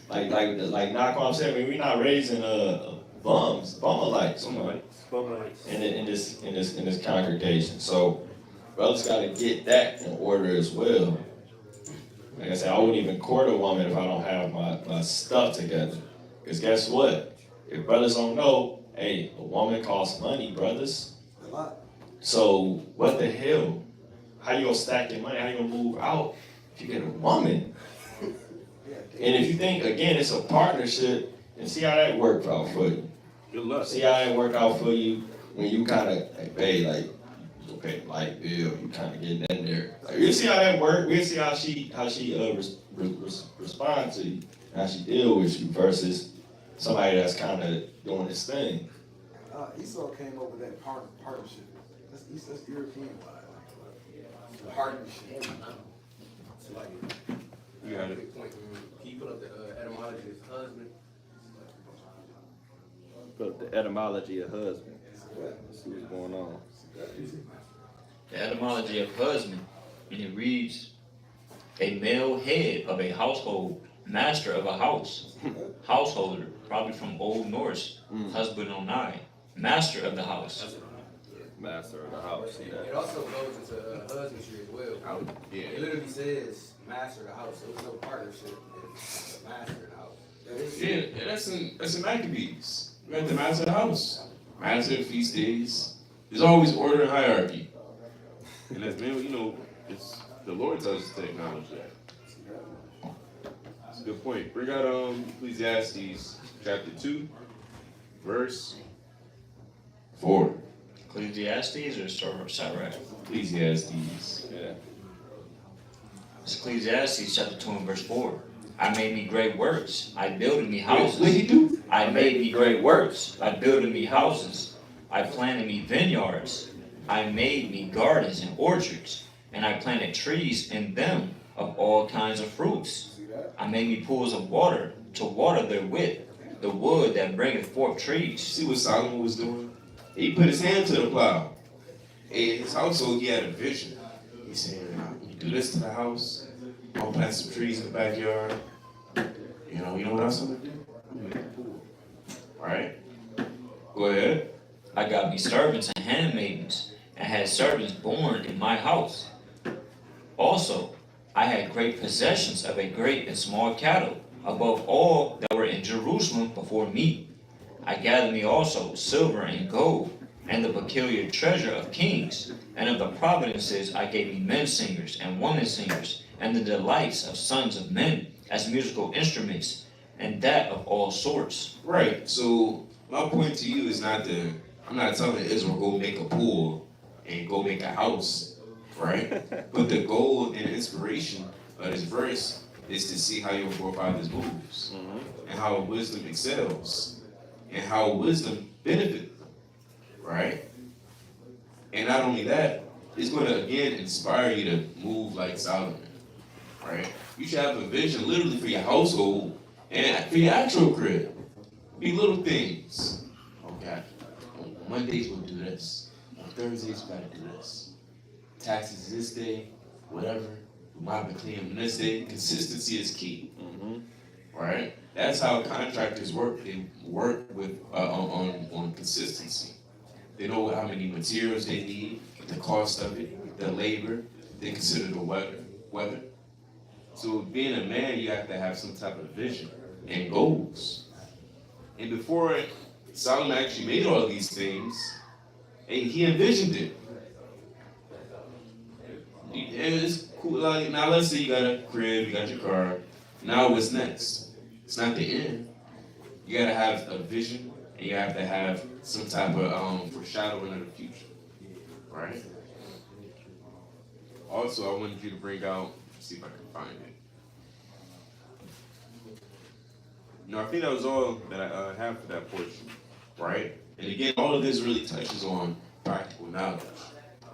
[SPEAKER 3] Like Naquan said, I mean, we not raising bums, bum-a-likes, you know, in this congregation. So brothers gotta get that in order as well. Like I said, I wouldn't even court a woman if I don't have my stuff together. Because guess what? If brothers don't know, hey, a woman costs money, brothers.
[SPEAKER 7] A lot.
[SPEAKER 3] So what the hell? How you gonna stack your money? How you gonna move out if you get a woman? And if you think, again, it's a partnership, and see how that worked out for you.
[SPEAKER 5] good luck.
[SPEAKER 3] See how that worked out for you when you kind of, like, babe, like, you pay the light bill, you kind of getting in there. Like, you see how that worked. We'll see how she respond to you, how she deal with you versus somebody that's kind of doing this thing.
[SPEAKER 7] Esau came up with that partnership. That's European wide. Partnership.
[SPEAKER 5] You got it.
[SPEAKER 4] Big point. Can you put up the etymology of husband?
[SPEAKER 5] Put up the etymology of husband. Let's see what's going on.
[SPEAKER 2] The etymology of husband, and it reads, a male head of a household, master of a house, householder, probably from Old Norse, husband on nine, master of the house.
[SPEAKER 5] Master of the house.
[SPEAKER 4] It also goes into husbandry as well.
[SPEAKER 5] Yeah.
[SPEAKER 4] It literally says master of the house, so it's no partnership. It's the master of the house.
[SPEAKER 1] Yeah, that's in Maccabees. We got the master of the house, master of feast days. There's always order and hierarchy.
[SPEAKER 5] And as men, you know, it's the Lord tells us to acknowledge that. That's a good point. Bring out Ecclesiastes chapter 2, verse
[SPEAKER 1] 4.
[SPEAKER 2] Ecclesiastes or Sirach?
[SPEAKER 1] Ecclesiastes.
[SPEAKER 5] yeah.
[SPEAKER 2] It's Ecclesiastes chapter 2 and verse 4. I made me great works. I builded me houses.
[SPEAKER 1] What he do?
[SPEAKER 2] I made me great works. I builded me houses. I planted me vineyards. I made me gardens and orchards. And I planted trees in them of all kinds of fruits. I made me pools of water to water therewith, the wood that bringeth forth trees.
[SPEAKER 1] See what Solomon was doing? He put his hand to the plow. In his household, he had a vision. He said, you do this to the house. I'll plant some trees in the backyard. You know what else I'm gonna do? I'm gonna make a pool. Alright? Go ahead.
[SPEAKER 2] I got me servants and handmaidens, and had servants born in my house. Also, I had great possessions of a great and small cattle, above all that were in Jerusalem before me. I gathered me also silver and gold, and the peculiar treasure of kings, and of the providences I gave me men singers and women singers, and the delights of sons of men as musical instruments, and that of all sorts.
[SPEAKER 1] Right. So my point to you is I'm not telling Israel go make a pool and go make a house, right? But the goal and inspiration of this verse is to see how your forefathers moves and how wisdom excels and how wisdom benefits them, right? And not only that, it's going to again inspire you to move like Solomon, right? You should have a vision literally for your household and for your actual crib. Be little things. Okay. On Mondays we'll do this. On Thursdays we gotta do this. Taxes this day, whatever. We might be cleaning this day. Consistency is key. Right? That's how contractors work. They work with on consistency. They know how many materials they need, the cost of it, the labor. They consider the weather. So being a man, you have to have some type of vision and goals. And before Solomon actually made all these things, he envisioned it. And it's cool. Like, now let's say you got a crib, you got your car. Now what's next? It's not the end. You gotta have a vision, and you have to have some type of foreshadowing of the future, right?
[SPEAKER 5] Also, I wanted you to bring out, see if I can find it. No, I think that was all that I have for that portion, right? And again, all of this really touches on practical knowledge,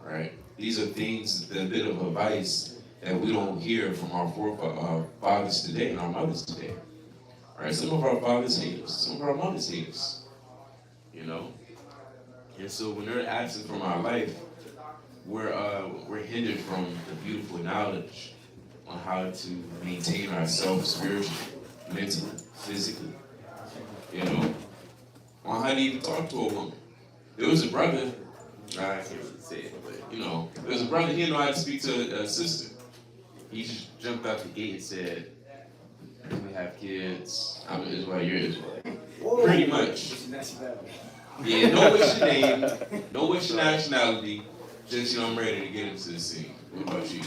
[SPEAKER 5] right? These are things, a bit of advice that we don't hear from our fathers today and our mothers today, right? Some of our fathers hate us, some of our mothers hate us, you know? And so when they're absent from our life, we're hindered from the beautiful knowledge on how to maintain ourselves spiritually, mentally, physically, you know, on how to even talk to a woman. There was a brother, I can't really say it, but you know, there was a brother, he didn't know how to speak to a sister. He just jumped out the gate and said, we have kids, I'm an Israelite, you're Israelite. Pretty much. Yeah, know what's your name, know what's your nationality, just, you know, I'm ready to get into the scene. What about you?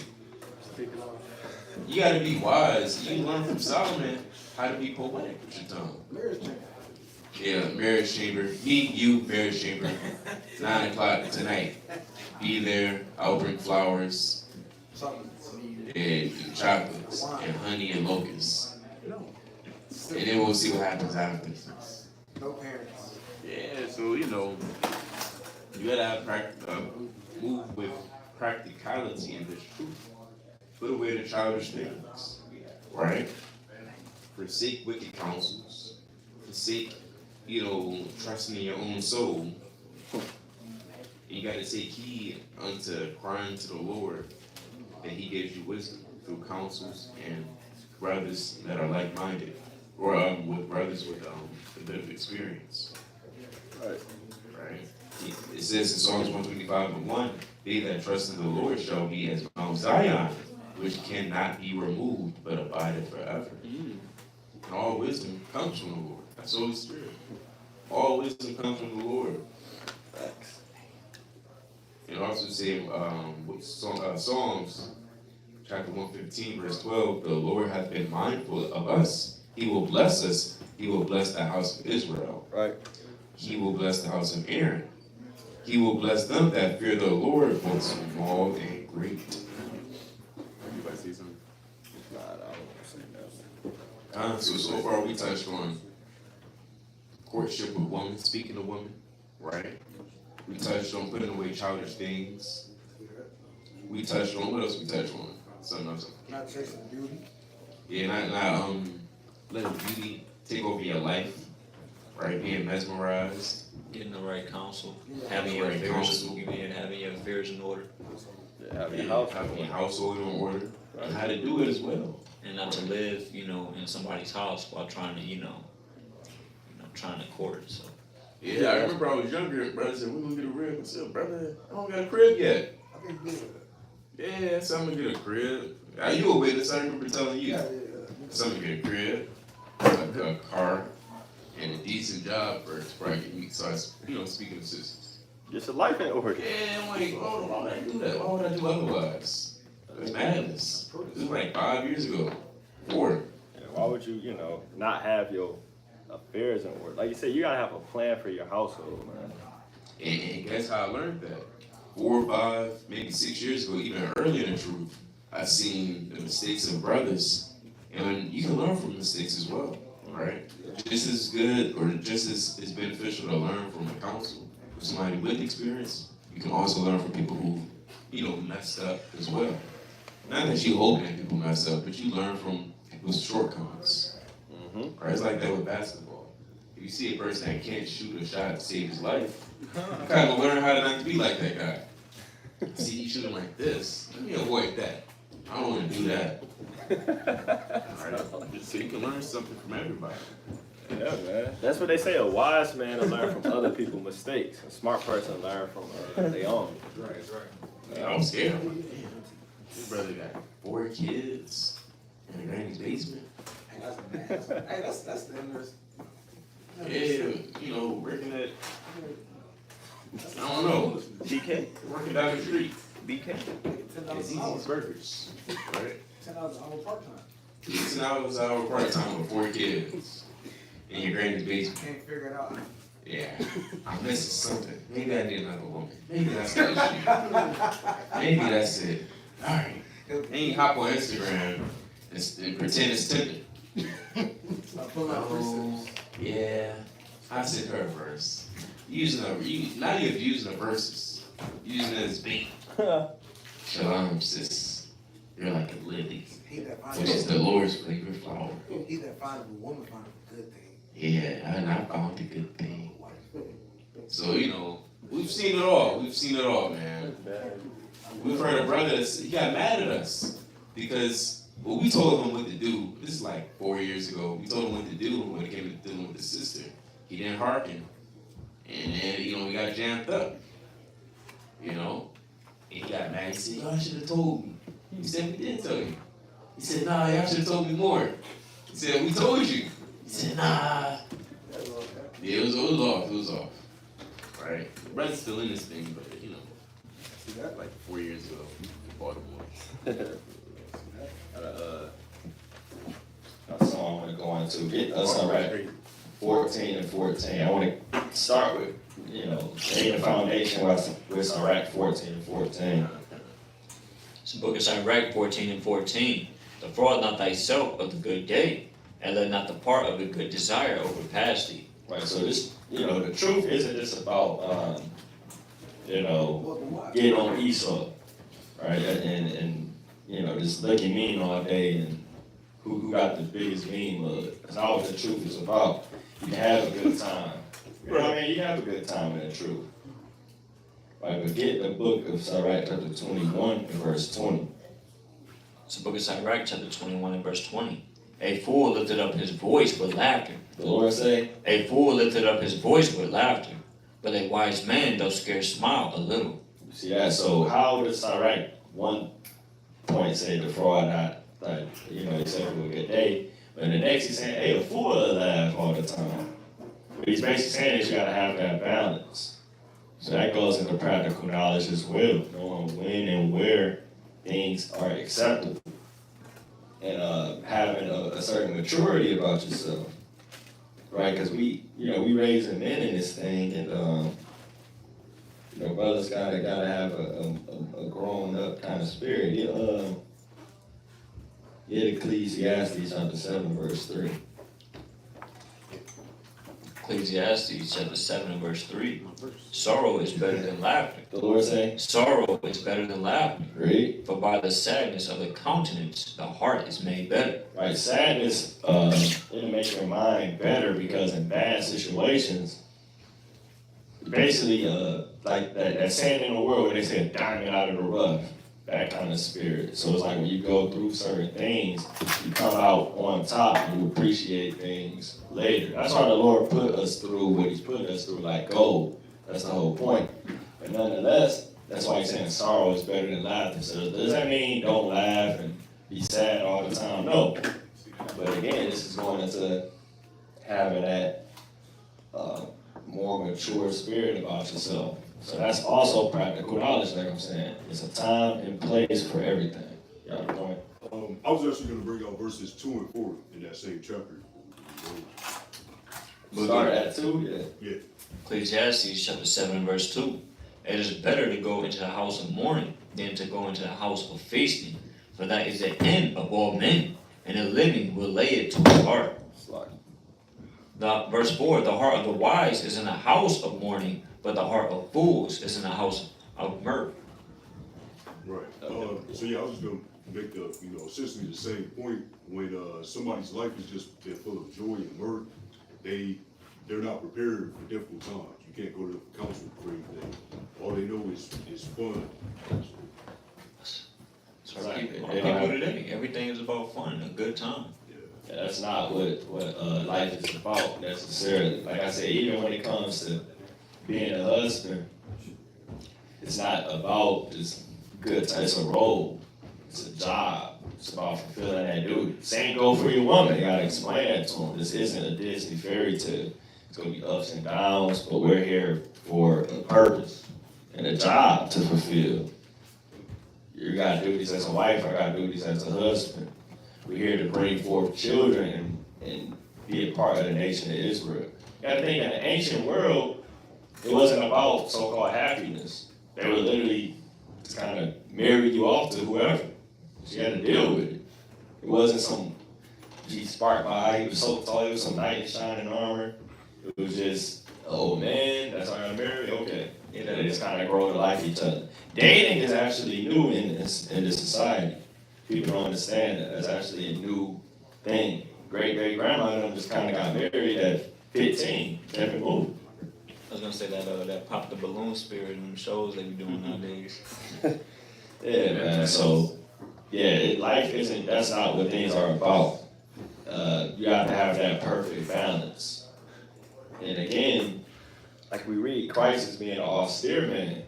[SPEAKER 5] You gotta be wise. You learn from Solomon how to be poetic with your tongue.
[SPEAKER 7] Marriage chamber.
[SPEAKER 5] Yeah, marriage chamber. Meet you, marriage chamber. 9 o'clock tonight. Be there. I'll bring flowers and chocolates and honey and locusts. And then we'll see what happens after.
[SPEAKER 7] No parents.
[SPEAKER 5] Yeah, so you know, you gotta have move with practicality and this truth. Put away the childish things, right? Forsake wicked counsels. Forsake, you know, trusting in your own soul. And you got to take heed unto crying to the Lord that He gives you wisdom through counsels and brothers that are like-minded, or with brothers with a bit of experience. Right. It says in Psalms 125:1, they that trust in the Lord shall be as Mount Zion, which cannot be removed, but abideth forever. And all wisdom comes from the Lord. That's the Holy Spirit. All wisdom comes from the Lord. And also say, Psalms chapter 115, verse 12, the Lord hath been mindful of us. He will bless us. He will bless the house of Israel.
[SPEAKER 3] Right.
[SPEAKER 5] He will bless the house of Aaron. He will bless them that fear the Lord, both small and great. Anybody see something?
[SPEAKER 3] Nah, I don't want to say that.
[SPEAKER 5] So far we touched on courtship with women, speaking to women, right? We touched on putting away childish things. We touched on, what else we touched on? Something else.
[SPEAKER 7] Not chasing beauty.
[SPEAKER 5] Yeah, not letting beauty take over your life, right? Being mesmerized.
[SPEAKER 2] Getting the right counsel,
[SPEAKER 7] Yeah.
[SPEAKER 2] having your
[SPEAKER 5] Right
[SPEAKER 2] affairs,
[SPEAKER 5] counsel.
[SPEAKER 2] having your affairs in order,
[SPEAKER 3] Yeah, having
[SPEAKER 5] Yeah,
[SPEAKER 3] your house.
[SPEAKER 5] having your household in order. And how to do it as well.
[SPEAKER 2] and not to live, in somebody's house while trying to, trying to court. So
[SPEAKER 5] Yeah, I remember I was younger, brother said, we're gonna get a crib. I said, brother, I don't got a crib yet.
[SPEAKER 7] I think good.
[SPEAKER 5] Yeah, so I'm gonna get a crib. You a witness, I remember telling you.
[SPEAKER 7] Yeah.
[SPEAKER 5] So I'm gonna get a crib, a car, and a decent job first before I can start, speaking to sisters.
[SPEAKER 3] Just a life in order.
[SPEAKER 5] Yeah, I'm like, oh, why would I do that? Why would I do otherwise? It's madness. This was like 5 years ago. 4.
[SPEAKER 3] Yeah, why would you, not have your affairs in order? Like you said, you gotta have a plan for your household, man.
[SPEAKER 5] And guess how I learned that? 4, 5, maybe 6 years ago, even earlier in the truth, I seen the mistakes of brothers. And you can learn from mistakes as well, right? Just as good or just as beneficial to learn from a counsel with somebody with experience. You can also learn from people who, messed up as well. Not that you hope that people mess up, but you learn from people's shortcomings. Right? It's like that with basketball. If you see a person that can't shoot a shot to save his life, you kind of learn how to not to be like that guy. See, he's shooting like this. Let me avoid that. I don't want to do that. Right? So you can learn something from everybody.
[SPEAKER 3] Yeah, man. That's what they say. A wise man will learn from other people's mistakes. A smart person learn from their own.
[SPEAKER 4] Right.
[SPEAKER 5] Yeah, I'm scared. I'm like, damn, this brother got 4 kids in a granny's basement.
[SPEAKER 7] That's the interest.
[SPEAKER 5] Yeah, working at, I don't know,
[SPEAKER 3] BK?
[SPEAKER 5] working down the street.
[SPEAKER 3] BK?
[SPEAKER 5] It's Easy's Burgers, right?
[SPEAKER 7] $10 an hour part-time.
[SPEAKER 5] It's an hour part-time with 4 kids in your granny's basement.
[SPEAKER 7] Can't figure it out.
[SPEAKER 5] Yeah, I'm missing something. Maybe I need another woman. Maybe that's the issue. Maybe that's it.
[SPEAKER 1] Alright. Ain't hop on Instagram and pretend it's Tinder.
[SPEAKER 7] I pull out precepts.
[SPEAKER 1] Yeah. I sent her a verse. Now you're using the verses. Using it as bait. Shalom, sis. You're like a lily,
[SPEAKER 7] He that
[SPEAKER 1] which is
[SPEAKER 7] findeth
[SPEAKER 1] the Lord's favorite flower.
[SPEAKER 7] he that findeth a woman findeth a good thing.
[SPEAKER 1] Yeah, and I found a good thing. So, we've seen it all. We've seen it all, man. We've heard a brother he got mad at us because we told him what to do. This is like 4 years ago. We told him what to do when it came to dealing with the sister. He didn't hearken. And then, we got jammed up. And he got mad. He said, y'all should have told me. He said, we didn't tell you. He said, nah, y'all should have told me more. He said, we told you. He said, nah. Yeah, it was off. It was off. Right? The brother's still in this thing, but, that's like 4 years ago in Baltimore.
[SPEAKER 3] That's all I want to go into. Get us all right. 14 and 14. I want to start with, laying the foundation with Sirach 14 and 14.
[SPEAKER 2] It's the book of Sirach 14 and 14. Defraud not thyself of the good day, and let not the part of the good desire overpass thee.
[SPEAKER 3] Right, so this, the truth isn't just about, getting on Esau, right, and just looking mean all day and who got the biggest mean mug. That's not what the truth is about. You can have a good time. You know what I mean? You can have a good time in the truth. Right, but get the book of Sirach chapter 21 and verse 20.
[SPEAKER 2] It's the book of Sirach chapter 21 and verse 20. A fool lifted up his voice with laughter.
[SPEAKER 3] The Lord say,
[SPEAKER 2] A fool lifted up his voice with laughter, but a wise man doth scarce smile a little.
[SPEAKER 3] see that? So how does Sirach 1 point say defraud not, except for a good day? But the next he's saying, hey, a fool will laugh all the time. What he's basically saying is you gotta have that balance. So that goes into practical knowledge as well, knowing when and where things are acceptable. And having a certain maturity about yourself. Right, because we raising men in this thing, and brothers gotta have a grown up kind of spirit. Ecclesiastes chapter 7 verse 3.
[SPEAKER 2] Ecclesiastes chapter 7 and verse 3. Sorrow is better than laughter.
[SPEAKER 3] The Lord say,
[SPEAKER 2] Sorrow is better than laughter.
[SPEAKER 3] read.
[SPEAKER 2] For by the sadness of the countenance, the heart is made better.
[SPEAKER 3] Right, sadness it'll make your mind better because in bad situations, basically like that saying in the world where they say a diamond out of the rough. That kind of spirit. So it's like when you go through certain things, you come out on top and you appreciate things later. That's why the Lord put us through what He's putting us through, like gold. That's the whole point. But nonetheless, that's why He's saying sorrow is better than laughter. So does that mean don't laugh and be sad all the time? No. But again, this is going into having that more mature spirit about yourself. So that's also practical knowledge, like I'm saying. It's a time and place for everything. Y'all going?
[SPEAKER 6] I was actually going to bring out verses 2 and 4 in that same chapter.
[SPEAKER 3] Start at 2, yeah.
[SPEAKER 6] Yeah.
[SPEAKER 2] Ecclesiastes chapter 7 and verse 2. It is better to go into the house of mourning than to go into the house of feasting, for that is the end of all men, and the living will lay it to his heart. Verse 4, the heart of the wise is in the house of mourning, but the heart of fools is in the house of mirth.
[SPEAKER 6] Right. So yeah, I was just gonna make the, essentially the same point. When somebody's life is just they're full of joy and mirth, they're not prepared for difficult times. You can't go to the counseling for anything. All they know is fun.
[SPEAKER 2] So our people today, everything is about fun, a good time.
[SPEAKER 3] Yeah, that's not what life is about necessarily. Like I said, even when it comes to being a husband, it's not about just good time. It's a role. It's a job. It's about fulfilling that duty. Same goes for your woman. You gotta explain that to them. This isn't a Disney fairy tale. It's gonna be ups and downs, but we're here for a purpose and a job to fulfill. You got duties as a wife. I got duties as a husband. We're here to bring forth children and be a part of the nation of Israel. You gotta think in the ancient world, it wasn't about so-called happiness. They were literally just kind of married you off to whoever. She had to deal with it. It wasn't some G spark by, he was so tall, it was some knight in shining armor. It was just, oh man, that's how I got married? Okay. You know, they just kind of grow to like each other. Dating is actually new in this society. People don't understand that. That's actually a new thing. Great-great-grandma and them just kind of got married at 15. Never moved.
[SPEAKER 2] I was gonna say that pop the balloon spirit in them shows they be doing nowadays.
[SPEAKER 3] Yeah, man. So, yeah, life isn't, that's not what things are about. You have to have that perfect balance. And again, like we read, Christ is being an austere man.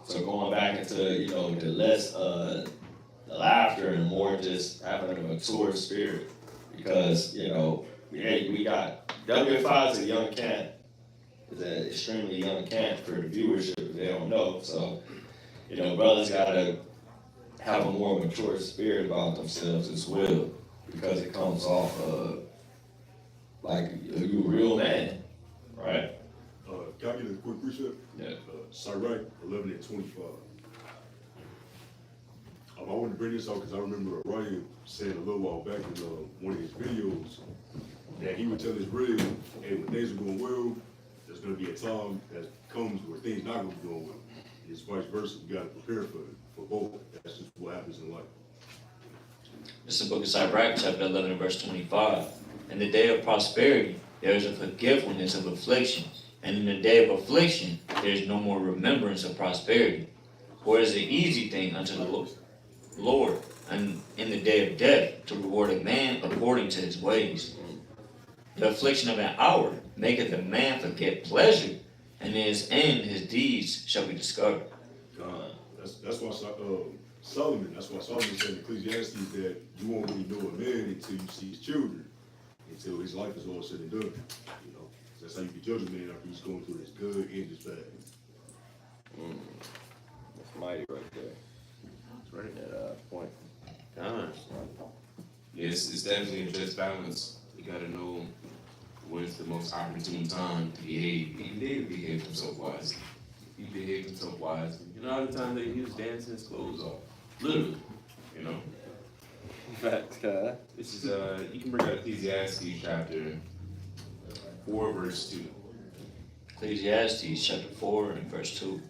[SPEAKER 3] So going back into, the less, the laughter and more just having a mature spirit. Because, we got, WFI is a young camp. It's an extremely young camp for the viewership if they don't know. So, brothers gotta have a more mature spirit about themselves as well. Because it comes off like you a real man, right?
[SPEAKER 6] Can I get a quick precept?
[SPEAKER 3] Yeah.
[SPEAKER 6] Sirach 11:25. I wanted to bring this out because I remember Ryan saying a little while back in one of his videos that he would tell his real, hey, when things are going well, there's going to be a time that comes where things not going to be going well. And it's vice versa. You got to prepare for both. That's just what happens in life.
[SPEAKER 2] This is the book of Sirach, chapter 11 and verse 25. In the day of prosperity, there is a forgetfulness of affliction, and in the day of affliction, there is no more remembrance of prosperity. For it is an easy thing unto the Lord, and in the day of death, to reward a man according to his ways. The affliction of an hour maketh a man forget pleasure, and in his end his deeds shall be discovered.
[SPEAKER 6] That's why Solomon said in Ecclesiastes that you won't really know a man until you see his children, until his life is all said and done. That's how you can judge a man after he's going through his good and his bad.
[SPEAKER 3] That's mighty right there.
[SPEAKER 5] That's right.
[SPEAKER 3] That point.
[SPEAKER 1] Yes, it's definitely a just balance. You gotta know when's the most opportune time to behave. He did behave himself wisely. He behaved himself wisely. All the time that he was dancing his clothes off. Literally,
[SPEAKER 3] Facts, guy.
[SPEAKER 1] This is, you can bring out Ecclesiastes chapter 4, verse 2.
[SPEAKER 2] Ecclesiastes chapter 4 and verse 2.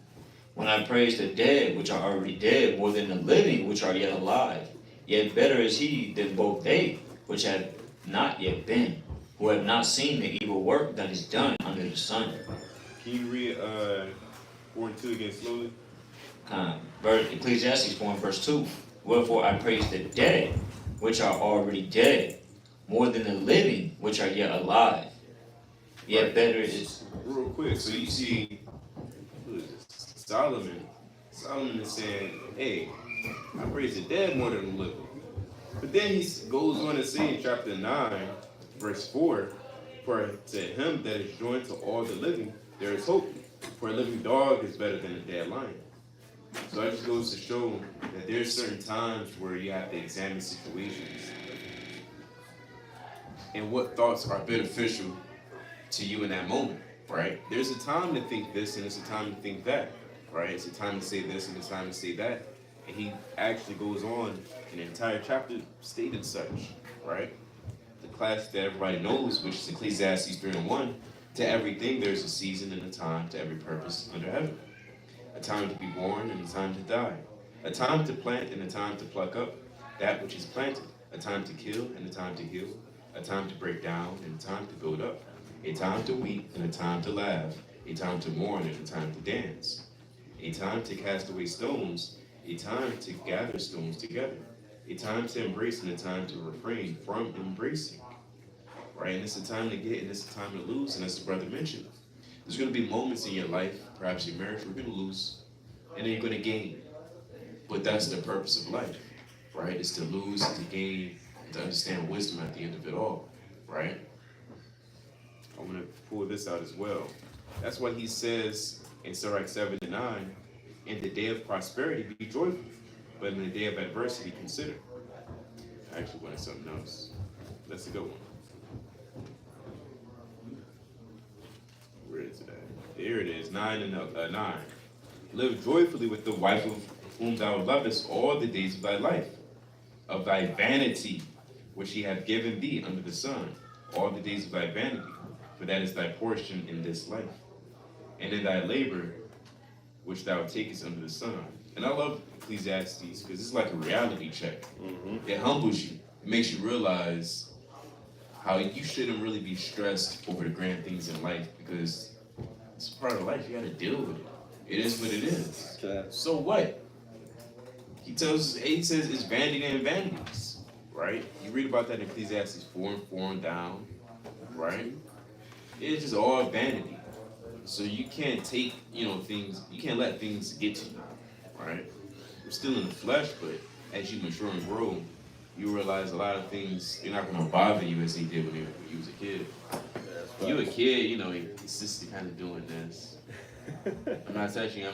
[SPEAKER 2] When I praise the dead which are already dead more than the living which are yet alive, yet better is he than both they which have not yet been, who have not seen the evil work that is done under the sun.
[SPEAKER 5] Can you read 4 and 2 again slowly?
[SPEAKER 2] Ecclesiastes 4 and verse 2. Wherefore I praise the dead which are already dead more than the living which are yet alive. Yet better is.
[SPEAKER 1] Real quick, so you see, who is this? Solomon is saying, hey, I praise the dead more than the living. But then he goes on to say in chapter 9, verse 4, for to him that is joined to all the living, there is hope. For a living dog is better than a dead lion. So that just goes to show that there's certain times where you have to examine situations and what thoughts are beneficial to you in that moment, right? There's a time to think this and there's a time to think that, right? It's a time to say this and a time to say that. And he actually goes on an entire chapter stating such, right? The class that everybody knows, which is Ecclesiastes 3 and 1, to everything there's a season and a time to every purpose under heaven. A time to be born and a time to die. A time to plant and a time to pluck up that which is planted. A time to kill and a time to heal. A time to break down and a time to build up. A time to weep and a time to laugh. A time to mourn and a time to dance. A time to cast away stones. A time to gather stones together. A time to embrace and a time to refrain from embracing. Right? And it's a time to get and it's a time to lose. And as the brother mentioned, there's going to be moments in your life, perhaps your marriage, where you're going to lose and then you're going to gain. But that's the purpose of life, right? It's to lose, to gain, to understand wisdom at the end of it all, right?
[SPEAKER 5] I want to pull this out as well. That's what he says in Sirach 7 and 9, in the day of prosperity, be joyful, but in the day of adversity, consider. I actually wanted something else. That's a good one. Where is it at? There it is, 9 and 9. Live joyfully with the wife of whom thou lovest all the days of thy life, of thy vanity, which he hath given thee under the sun, all the days of thy vanity, for that is thy portion in this life, and in thy labor, which thou takest under the sun. And I love Ecclesiastes because it's like a reality check. It humbles you. It makes you realize how you shouldn't really be stressed over the grand things in life because it's part of life. You got to deal with it. It is what it is.
[SPEAKER 3] Okay.
[SPEAKER 5] So what? He says it's vanity and vanities, right? You read about that in Ecclesiastes 4 and 4 and down, right? It's just all vanity. So you can't take, things, you can't let things get to you, right? We're still in the flesh, but as you mature and grow, you realize a lot of things, they're not going to bother you as they did when you was a kid. When you were a kid, your sister kind of doing this. I'm not touching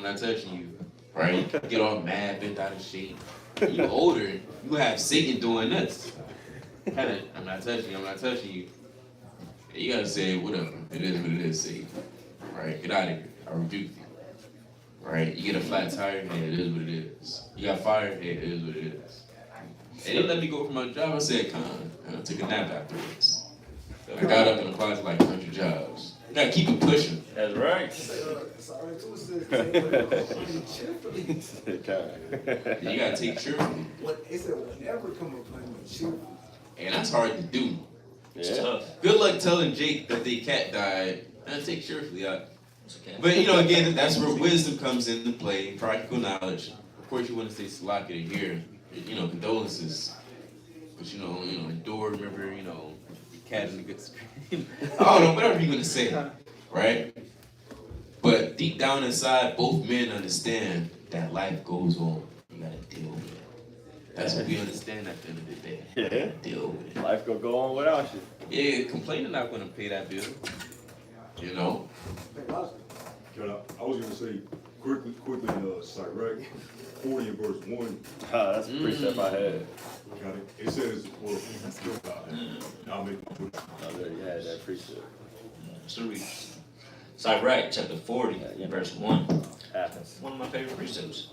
[SPEAKER 5] you, right? You get all mad, bent out of shape. When you older, you have Satan doing this. I'm not touching you. You gotta say, whatever, it is what it is, Satan. Right? Get out of here. I rebuke you. Right? You get a flat tire, hey, it is what it is. You got fired, hey, it is what it is. They didn't let me go from my job. I said, and I took a nap afterwards. I got up in the closet like 100 jobs. You gotta keep it pushing.
[SPEAKER 2] That's right.
[SPEAKER 7] Sorry, too, says, cheerfully.
[SPEAKER 5] You gotta take cheerfully.
[SPEAKER 7] It said, whenever come upon you, cheerfully.
[SPEAKER 5] And that's hard to do.
[SPEAKER 2] It's tough.
[SPEAKER 5] Good luck telling Jake that their cat died. And take cheerfully out.
[SPEAKER 2] Okay.
[SPEAKER 5] But again, that's where wisdom comes into play, practical knowledge. Of course, you want to say Salaka to hear, condolences. But endure, remember, the cat in the good screen. I don't know, whatever you're gonna say, right? But deep down inside, both men understand that life goes on. You gotta deal with it. That's what we understand at the end of the day.
[SPEAKER 3] Yeah.
[SPEAKER 5] Deal with it.
[SPEAKER 3] Life gonna go on without you.
[SPEAKER 5] Yeah, complaining not gonna pay that bill.
[SPEAKER 6] I was gonna say quickly, Sirach 40 and verse 1.
[SPEAKER 3] That's a precept I had.
[SPEAKER 6] Got it. It says, well, I'll make my point.
[SPEAKER 3] Oh, there you had that precept.
[SPEAKER 2] So read Sirach chapter 40, verse 1.
[SPEAKER 3] Happens.
[SPEAKER 2] One of my favorite precepts.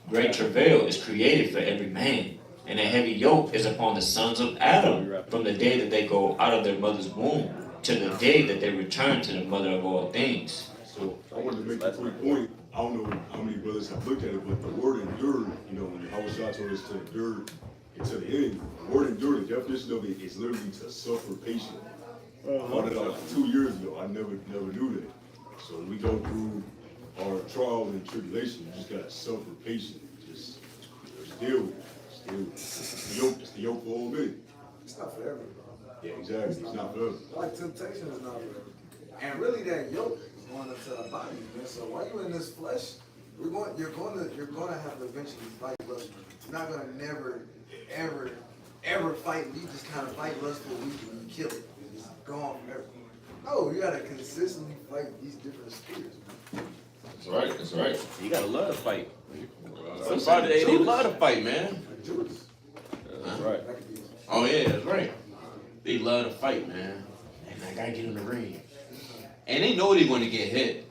[SPEAKER 2] Great travail is created for every man, and a heavy yoke is upon the sons of Adam, from the day that they go out of their mother's womb to the day that they return to the mother of all things.
[SPEAKER 6] So I wanted to make a quick point. I don't know how many brothers have looked at it, but the word endure, when Hawashah told us to endure until the end, the word endure, the definition of it is literally to suffer patiently. I found it out like 2 years ago. I never knew that. So when we go through our trials and tribulation, you just gotta suffer patiently. Just deal with it. It's the yoke for all men.
[SPEAKER 7] It's not for everybody.
[SPEAKER 6] Yeah, exactly. It's not for us.
[SPEAKER 7] Like temptation is not for everybody. And really that yoke is going into our body, man. So while you're in this flesh, you're gonna have to eventually fight lust. You're not gonna never, ever fight. You just kind of fight lust for a week and you kill it. It's gone forever. No, you gotta consistently fight these different spirits, man.
[SPEAKER 5] That's right. You gotta love to fight.
[SPEAKER 7] Somebody,
[SPEAKER 5] They love to fight, man.
[SPEAKER 7] Like Judas.
[SPEAKER 3] That's right.
[SPEAKER 7] That could be
[SPEAKER 5] Oh yeah, that's right. They love to fight, man. And I gotta get in the ring. And they know they're gonna get hit.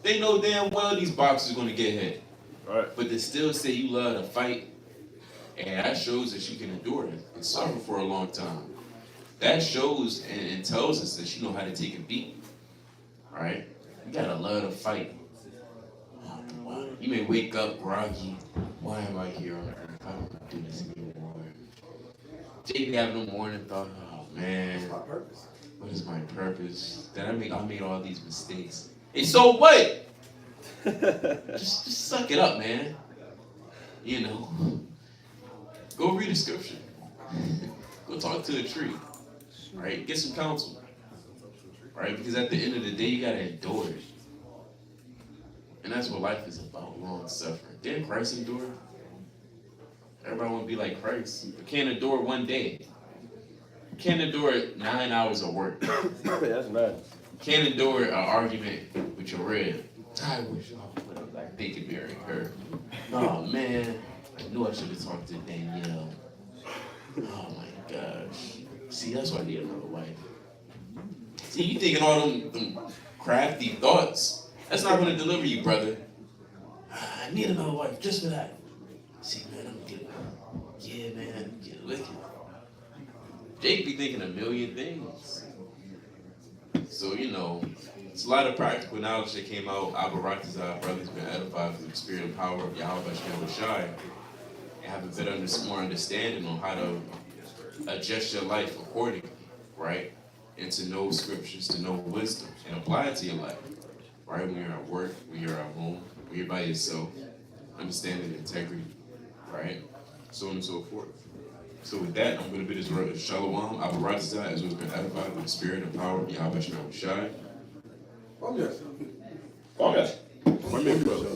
[SPEAKER 5] They know damn well these boxers are gonna get hit.
[SPEAKER 3] Right.
[SPEAKER 5] But they still say you love to fight. And that shows that you can endure it and suffer for a long time. That shows and tells us that you know how to take a beat. Right? You gotta love to fight. You may wake up groggy. Why am I here on earth? I don't want to do this anymore. Jay be having a morning thought, oh man,
[SPEAKER 7] my purpose.
[SPEAKER 5] what is my purpose? That I made all these mistakes. And so what? just suck it up, man. Go read a scripture. Go talk to a tree. Right? Get some counsel. Right? Because at the end of the day, you gotta endure it. And that's what life is about, long suffering. Didn't Christ endure? Everybody want to be like Christ, but can't endure one day. Can't endure 9 hours of work.
[SPEAKER 3] That's bad.
[SPEAKER 5] Can't endure an argument with your rib. I wish I would have like they could marry her. Oh man, I knew I should have talked to Danielle. Oh my gosh. See, that's why I need another wife. See, you thinking all them crafty thoughts. That's not going to deliver you, brother. I need another wife just for that.
[SPEAKER 1] See, man, I'm getting, yeah, man, I'm getting wicked. Jake be thinking a million things. So, you know, it's a lot of practical knowledge that came out. Abaratazah, brothers been edified through the spirit and power of Yahweh Shai, and have a better, more understanding on how to adjust your life accordingly, right? And to know scriptures, to know wisdom, and apply it to your life, right? When you're at work, when you're at home, when you're by yourself, understanding integrity, right? So on and so forth. So with that, I'm going to bid his word Shalom, Abaratazah, as was been edified with the spirit and power of Yahweh Shai.
[SPEAKER 7] Oh, yes.
[SPEAKER 3] Okay.
[SPEAKER 5] My man, brother.